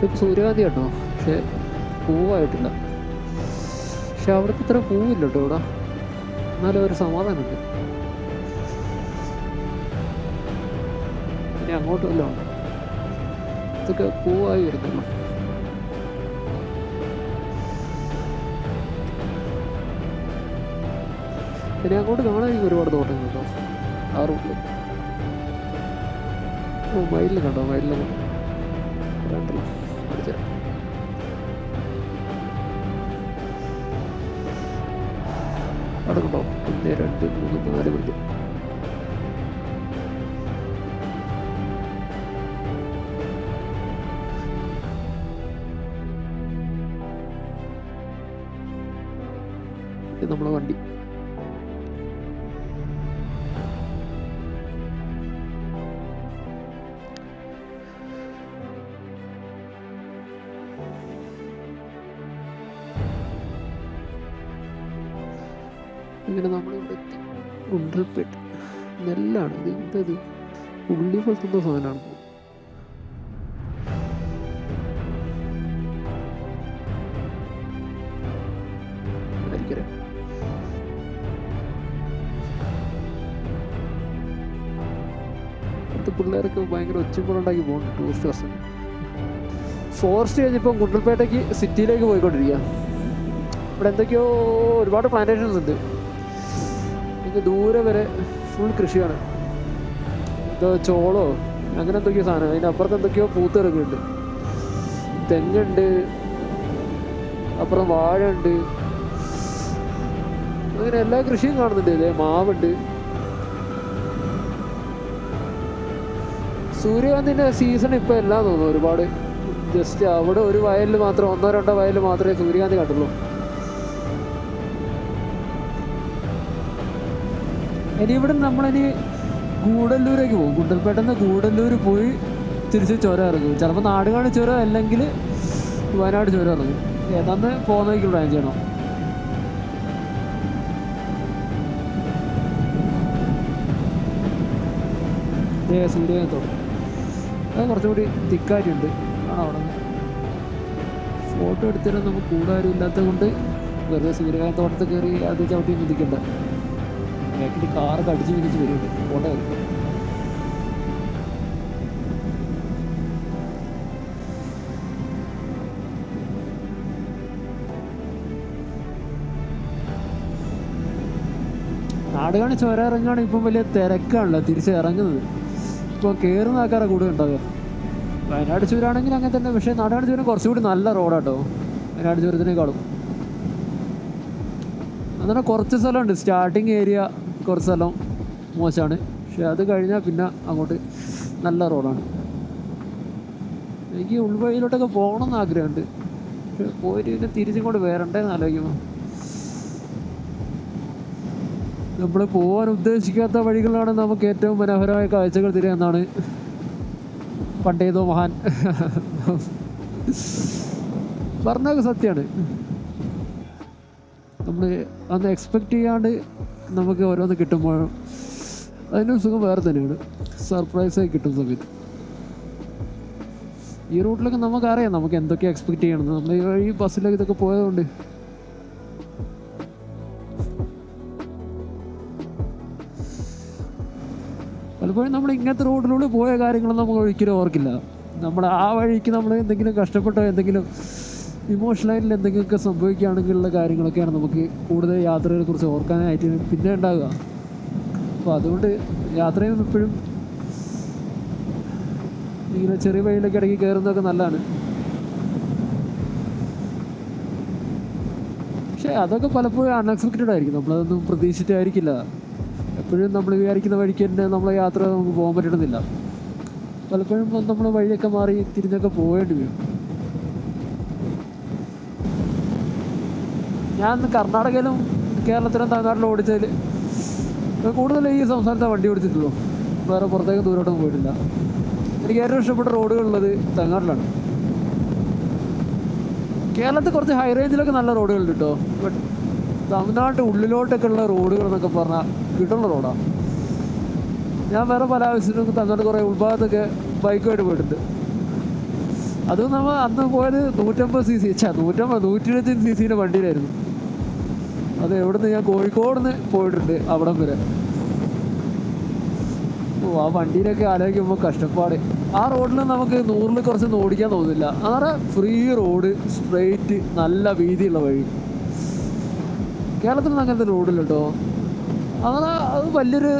ഇപ്പം സൂര്യകാന്തി കേട്ടോ, പക്ഷെ പൂവായിട്ടില്ല. പക്ഷെ അവിടുത്തെ ഇത്ര പൂവില്ല കേട്ടോ ഇവിടെ, എന്നാലും ഒരു സമാധാനമുണ്ട്. ഇനി അങ്ങോട്ടും എല്ലാം ഉണ്ട്, ഇതൊക്കെ പൂവായി വരുന്നില്ല. ഇനി അങ്ങോട്ട് കാണാൻ എനിക്ക് ഒരുപാട് തോട്ടം കേട്ടോ ആ റൂട്ടിൽ. ഓ മയിലിൽ കണ്ടോ? മയിലിൽ രണ്ടല്ലോ അടിച്ചേരാം. അവിടെ കണ്ടോ? 1 2 3 4 മൈൽ. നമ്മളെ വണ്ടി. ഇങ്ങനെ നമ്മളിവിടെ എത്തി. ഗുണ്ടൽപേട്ട് നെല്ലാണ് ഇത്. എന്തത് ഉള്ളി പോലത്തെ സാധനമാണ്. ഇവിടുത്തെ പിള്ളേരൊക്കെ ഭയങ്കര ഒച്ചപ്പാടുണ്ടാക്കി പോകുന്നു ടൂറിസ്റ്റ് ബസ്സിന്. ഫോറസ്റ്റ് കഴിഞ്ഞിപ്പം ഗുണ്ടൽപേട്ടയ്ക്ക് സിറ്റിയിലേക്ക് പോയിക്കൊണ്ടിരിക്കുക. ഇവിടെ എന്തൊക്കെയോ ഒരുപാട് പ്ലാന്റേഷൻസ് ഉണ്ട്. ഇത് ദൂരെ വരെ ഫുൾ കൃഷിയാണ്. എന്തോ ചോളോ അങ്ങനെ എന്തൊക്കെയോ സാധനം. അതിൻ്റെ അപ്പുറത്ത് എന്തൊക്കെയോ പൂത്തിറക്കുന്നുണ്ട്. തെങ്ങുണ്ട്, അപ്പുറം വാഴ ഉണ്ട്, അങ്ങനെ എല്ലാ കൃഷിയും കാണുന്നുണ്ട്. ഇതേ മാവുണ്ട്. സൂര്യകാന്തിൻ്റെ സീസൺ ഇപ്പോൾ എല്ലാം തോന്നുന്നു. ഒരുപാട് ജസ്റ്റ് അവിടെ ഒരു വയലിൽ മാത്രം, 1-2 വയലിൽ മാത്രമേ സൂര്യകാന്തി കണ്ടുള്ളൂ. ഇനി ഇവിടെ നമ്മളിനി ഗൂഡല്ലൂരേക്ക് പോകും. ഗുണ്ടൽപേട്ടെന്ന് ഗൂഡല്ലൂർ പോയി തിരിച്ച് ചുരം ഇറങ്ങും. ചിലപ്പോൾ നാടുകാണി ചുരം അല്ലെങ്കിൽ വയനാട് ചുരം ഇറങ്ങും. ഏതാന്ന് പോകുന്നേക്ക് പ്ലാൻ ചെയ്യണം. സൂര്യകാന്തോട്ടം അത് കുറച്ചുകൂടി തിക്കായിട്ടുണ്ട്. ആണ് അവിടെ നിന്ന് ഫോട്ടോ എടുത്തിട്ട് നമുക്ക് കൂടാരും ഇല്ലാത്തത് കൊണ്ട് വെറുതെ സൂര്യകാന്തോട്ടത്തിൽ കയറി അത് ചവിട്ടി നിൽക്കണ്ട. ബാക്കിൽ കാറൊക്കെ അടിച്ച് വിരിച്ച് വരുന്നുണ്ട്. ഫോട്ടോ എടുക്കും. നാടുകാണി ചുരം ഇറങ്ങുകയാണ്. ഇപ്പം വലിയ തിരക്കാണല്ലോ തിരിച്ച് ഇറങ്ങുന്നത്. ഇപ്പോൾ കയറുന്ന ആൾക്കാരെ കൂടുതൽ ഉണ്ടാവുക. വയനാട് ചുരമാണെങ്കിൽ അങ്ങനെ തന്നെ. പക്ഷേ നാടുകാണി ചുരം കുറച്ചുകൂടി നല്ല റോഡാട്ടോ വയനാട് ചുരത്തിനേക്കാളും. അങ്ങനെ കുറച്ച് സ്ഥലമുണ്ട്. സ്റ്റാർട്ടിങ് ഏരിയ കുറച്ച് സ്ഥലം മോശമാണ്. പക്ഷെ അത് കഴിഞ്ഞാൽ പിന്നെ അങ്ങോട്ട് നല്ല റോഡാണ്. എനിക്ക് ഉൾവഴിയിലോട്ടൊക്കെ പോകണമെന്ന് ആഗ്രഹമുണ്ട്. പക്ഷെ പോയിട്ട് പിന്നെ തിരിച്ചിങ്ങോട്ട് വരണ്ടേന്ന് ആലോചിക്കുമ്പോൾ നമ്മൾ പോകാൻ ഉദ്ദേശിക്കാത്ത വഴികളാണ് നമുക്ക് ഏറ്റവും മനോഹരമായ കാഴ്ചകൾ തരിക എന്നാണ് പണ്ടേതോ മഹാൻ പറഞ്ഞതൊക്കെ സത്യമാണ്. നമ്മൾ അന്ന് എക്സ്പെക്റ്റ് ചെയ്യാണ്ട് നമുക്ക് ഓരോന്ന് കിട്ടുമ്പോഴും അതിനും സുഖം വേറെ തന്നെയാണ്. സർപ്രൈസായി കിട്ടുന്ന സമയത്ത് ഈ റൂട്ടിലൊക്കെ നമുക്കറിയാം നമുക്ക് എന്തൊക്കെ എക്സ്പെക്റ്റ് ചെയ്യണം. നമ്മൾ ഈ ബസ്സിലൊക്കെ ഇതൊക്കെ പോയതുകൊണ്ട് പലപ്പോഴും നമ്മൾ ഇങ്ങനത്തെ റോഡിലൂടെ പോയ കാര്യങ്ങളൊന്നും നമുക്ക് ഒരിക്കലും ഓർക്കില്ല. നമ്മൾ ആ വഴിക്ക് നമ്മൾ എന്തെങ്കിലും കഷ്ടപ്പെട്ടോ എന്തെങ്കിലും ഇമോഷണലായിട്ട് എന്തെങ്കിലുമൊക്കെ സംഭവിക്കുകയാണെങ്കിലുള്ള കാര്യങ്ങളൊക്കെയാണ് നമുക്ക് കൂടുതൽ യാത്രകളെ കുറിച്ച് ഓർക്കാനായിട്ട് പിന്നെ ഉണ്ടാവുക. അപ്പോൾ അതുകൊണ്ട് യാത്ര ചെയ്യുമ്പോൾ എപ്പോഴും ഇങ്ങനെ ചെറിയ വഴിയിലൊക്കെ ഇടയ്ക്ക് കയറുന്നതൊക്കെ നല്ലതാണ്. പക്ഷേ അതൊക്കെ പലപ്പോഴും അൺഎക്സ്പെക്റ്റഡ് ആയിരിക്കും. നമ്മളതൊന്നും പ്രതീക്ഷിച്ചിട്ടായിരിക്കില്ല. എപ്പോഴും നമ്മൾ വിചാരിക്കുന്ന വഴിക്ക് തന്നെ നമ്മളെ യാത്ര നമുക്ക് പോകാൻ പറ്റണമെന്നില്ല. പലപ്പോഴും നമ്മൾ വഴിയൊക്കെ മാറി തിരിഞ്ഞൊക്കെ പോകേണ്ടി വരും. ഞാൻ കർണാടകയിലും കേരളത്തിലും തമിഴ്നാട്ടിലും ഓടിച്ചതിൽ കൂടുതൽ ഈ സംസ്ഥാനത്തെ വണ്ടി ഓടിച്ചിട്ടുള്ളൂ. വേറെ പുറത്തേക്ക് ദൂരോട്ടൊന്നും പോയിട്ടില്ല. എനിക്ക് ഏറ്റവും ഇഷ്ടപ്പെട്ട റോഡുകളുള്ളത് തമിഴ്നാട്ടിലാണ്. കേരളത്തിൽ കുറച്ച് ഹൈ റേഞ്ചിലൊക്കെ നല്ല റോഡുകളുണ്ട് കേട്ടോ. ബട്ട് തമിഴ്നാട്ട് ഉള്ളിലോട്ടൊക്കെ ഉള്ള റോഡുകൾ എന്നൊക്കെ പറഞ്ഞാൽ കിട്ടുന്ന റോഡാണ്. ഞാൻ വേറെ പല ആവശ്യത്തിനും തമിഴ്നാട് കുറേ ഉൾഭാഗത്തൊക്കെ ബൈക്കുമായിട്ട് പോയിട്ടുണ്ട്. അത് നമ്മൾ അന്ന് പോയത് 150cc 125cc വണ്ടിയിലായിരുന്നു. അത് എവിടുന്ന് ഞാൻ കോഴിക്കോട് നിന്ന് പോയിട്ടുണ്ട് അവിടം വരെ. ആ വണ്ടിയിലൊക്കെ ആലോചിക്കുമ്പോൾ കഷ്ടപ്പാട്. ആ റോഡിൽ നമുക്ക് 100-ൽ കുറച്ചൊന്നും ഓടിക്കാൻ തോന്നില്ല. അങ്ങനെ ഫ്രീ റോഡ്, സ്ട്രെയിറ്റ്, നല്ല വീതിയുള്ള വഴി. കേരളത്തിൽ അങ്ങനത്തെ റോഡില്ല കേട്ടോ. അങ്ങനെ അത് വലിയൊരു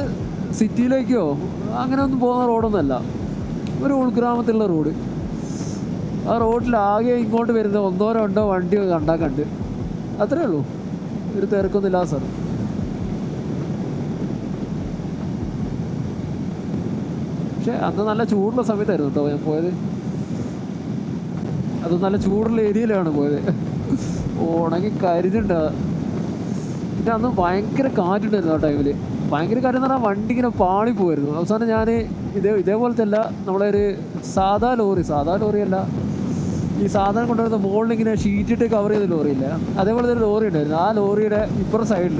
സിറ്റിയിലേക്കോ അങ്ങനെ ഒന്നും പോകുന്ന റോഡൊന്നുമല്ല. ഒരു ഉൾഗ്രാമത്തിലുള്ള റോഡ്. ആ റോഡിൽ ആകെ ഇങ്ങോട്ട് വരുന്ന 1-2 വണ്ടി കണ്ട് അത്രേ ഉള്ളൂ. ഒരു തിരക്കൊന്നുമില്ല സാർ. പക്ഷെ അന്ന് നല്ല ചൂടുള്ള സമയത്തായിരുന്നു കേട്ടോ ഞാൻ പോയത്. അത് നല്ല ചൂടുള്ള ഏരിയയിലാണ് പോയത്. ഉണങ്ങി കരിഞ്ഞിട്ടുണ്ട്. പിന്നെ അന്ന് ഭയങ്കര കാറ്റുണ്ടായിരുന്നു ആ ടൈമിൽ. ഭയങ്കര കാറ്റെന്ന് പറഞ്ഞാൽ വണ്ടി ഇങ്ങനെ പാളി പോയിരുന്നു. അവസാനം ഞാൻ ഇതേപോലത്തെ അല്ല, നമ്മളൊരു സാധാ ലോറിയല്ല, ഈ സാധനം കൊണ്ടുവരുന്ന മുകളിൽ ഇങ്ങനെ ഷീറ്റിട്ട് കവർ ചെയ്ത ലോറിയില്ല, അതേപോലെ ഒരു ലോറി ഉണ്ടായിരുന്നു. ആ ലോറിയുടെ ഇപ്പുറം സൈഡിൽ,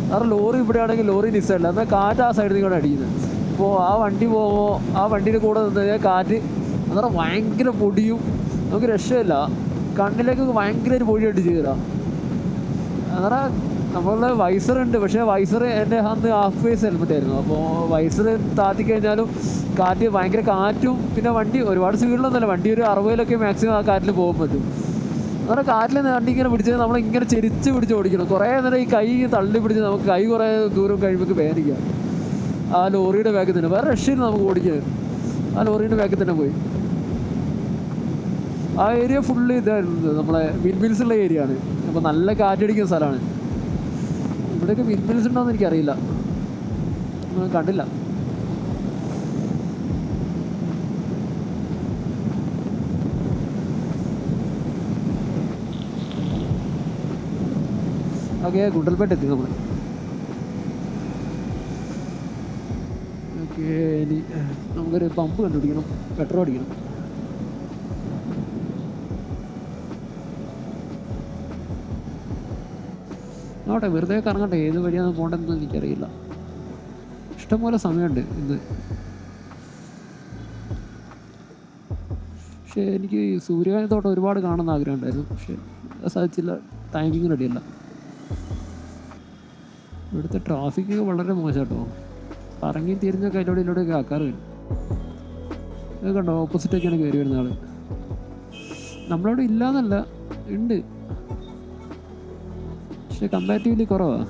കാരണം ലോറി ഇവിടെ ആണെങ്കിൽ ലോറി നിസ്സൈഡില്ല, എന്നാൽ കാറ്റ് ആ സൈഡിൽ കൂടെ അടിക്കുന്നത്. അപ്പോൾ ആ വണ്ടി പോകുമ്പോൾ ആ വണ്ടിയുടെ കൂടെ നിന്ന് കാറ്റ് എന്ന് പറഞ്ഞാൽ ഭയങ്കര പൊടിയും, നമുക്ക് രക്ഷയില്ല. കണ്ണിലേക്ക് ഭയങ്കര ഒരു പൊടി അടിച്ച് കയറാം. അങ്ങനെ നമ്മളുടെ വൈസറുണ്ട്, പക്ഷേ വൈസർ എൻ്റെ അന്ന് ഹാഫ് ഫേസ് ഹെൽമെറ്റ് ആയിരുന്നു. അപ്പോൾ വൈസർ താത്തി കഴിഞ്ഞാലും കാറ്റ്, ഭയങ്കര കാറ്റും, പിന്നെ വണ്ടി ഒരുപാട് സ്പീഡിലൊന്നുമല്ല, വണ്ടി ഒരു 60-ലൊക്കെ മാക്സിമം ആ കാറ്റിൽ പോകാൻ പറ്റും. അങ്ങനെ കാറ്റിൽ വണ്ടി ഇങ്ങനെ പിടിച്ച് നമ്മളിങ്ങനെ ചെരിച്ച് പിടിച്ച് ഓടിക്കണം. കുറേ നേരം ഈ കൈ തള്ളി പിടിച്ച് നമുക്ക് കൈ കുറേ ദൂരം കഴിയുമ്പോൾ വേദനിക്കാം. ആ ലോറിയുടെ ബാക്കിൽ തന്നെ, വേറെ രക്ഷയില്ല നമുക്ക് ഓടിക്കാൻ. ആ ലോറിയുടെ ബാക്കിൽ തന്നെ പോയി. ആ ഏരിയ ഫുള്ള് ഇതായിരുന്നു, നമ്മളെ വിൻമിൽസ് ഉള്ള ഏരിയ ആണ്. അപ്പോൾ നല്ല കാറ്റടിക്കുന്ന സ്ഥലമാണ്. ഇവിടെയൊക്കെ വിൻമിൽസ് ഉണ്ടോയെന്ന് എനിക്കറിയില്ല, കണ്ടില്ല. ഓക്കെ, ഗുണ്ടൽപേട്ട് എത്തി നമ്മൾ. ഓക്കെ, ഇനി നമുക്കൊരു പമ്പ് കണ്ടുപിടിക്കണം, പെട്രോൾ അടിക്കണം. ആവട്ടെ, വെറുതെ കറങ്ങട്ടെ, ഏത് വഴിയാണ് പോകേണ്ടതെന്ന് എനിക്കറിയില്ല. ഇഷ്ടംപോലെ സമയമുണ്ട് ഇന്ന്. പക്ഷേ എനിക്ക് സൂര്യകാന്തിത്തോട്ടം ഒരുപാട് കാണുന്ന ആഗ്രഹം ഉണ്ടായിരുന്നു, പക്ഷേ സാധിച്ചില്ല, ടൈമിങ് റെഡിയല്ല. ഇവിടുത്തെ ട്രാഫിക് വളരെ മോശം കേട്ടോ. കറങ്ങി തിരിഞ്ഞൊക്കെ അതിലൂടെയൊക്കെ ആൾക്കാർ വരും. അത് കണ്ടോ, ഓപ്പോസിറ്റൊക്കെയാണ് കയറി വരുന്ന ആൾ. നമ്മളവിടെ ഇല്ലയെന്നല്ല, ഉണ്ട്, പക്ഷെ കമ്പാരിറ്റീവ്ലി കുറവാണ്.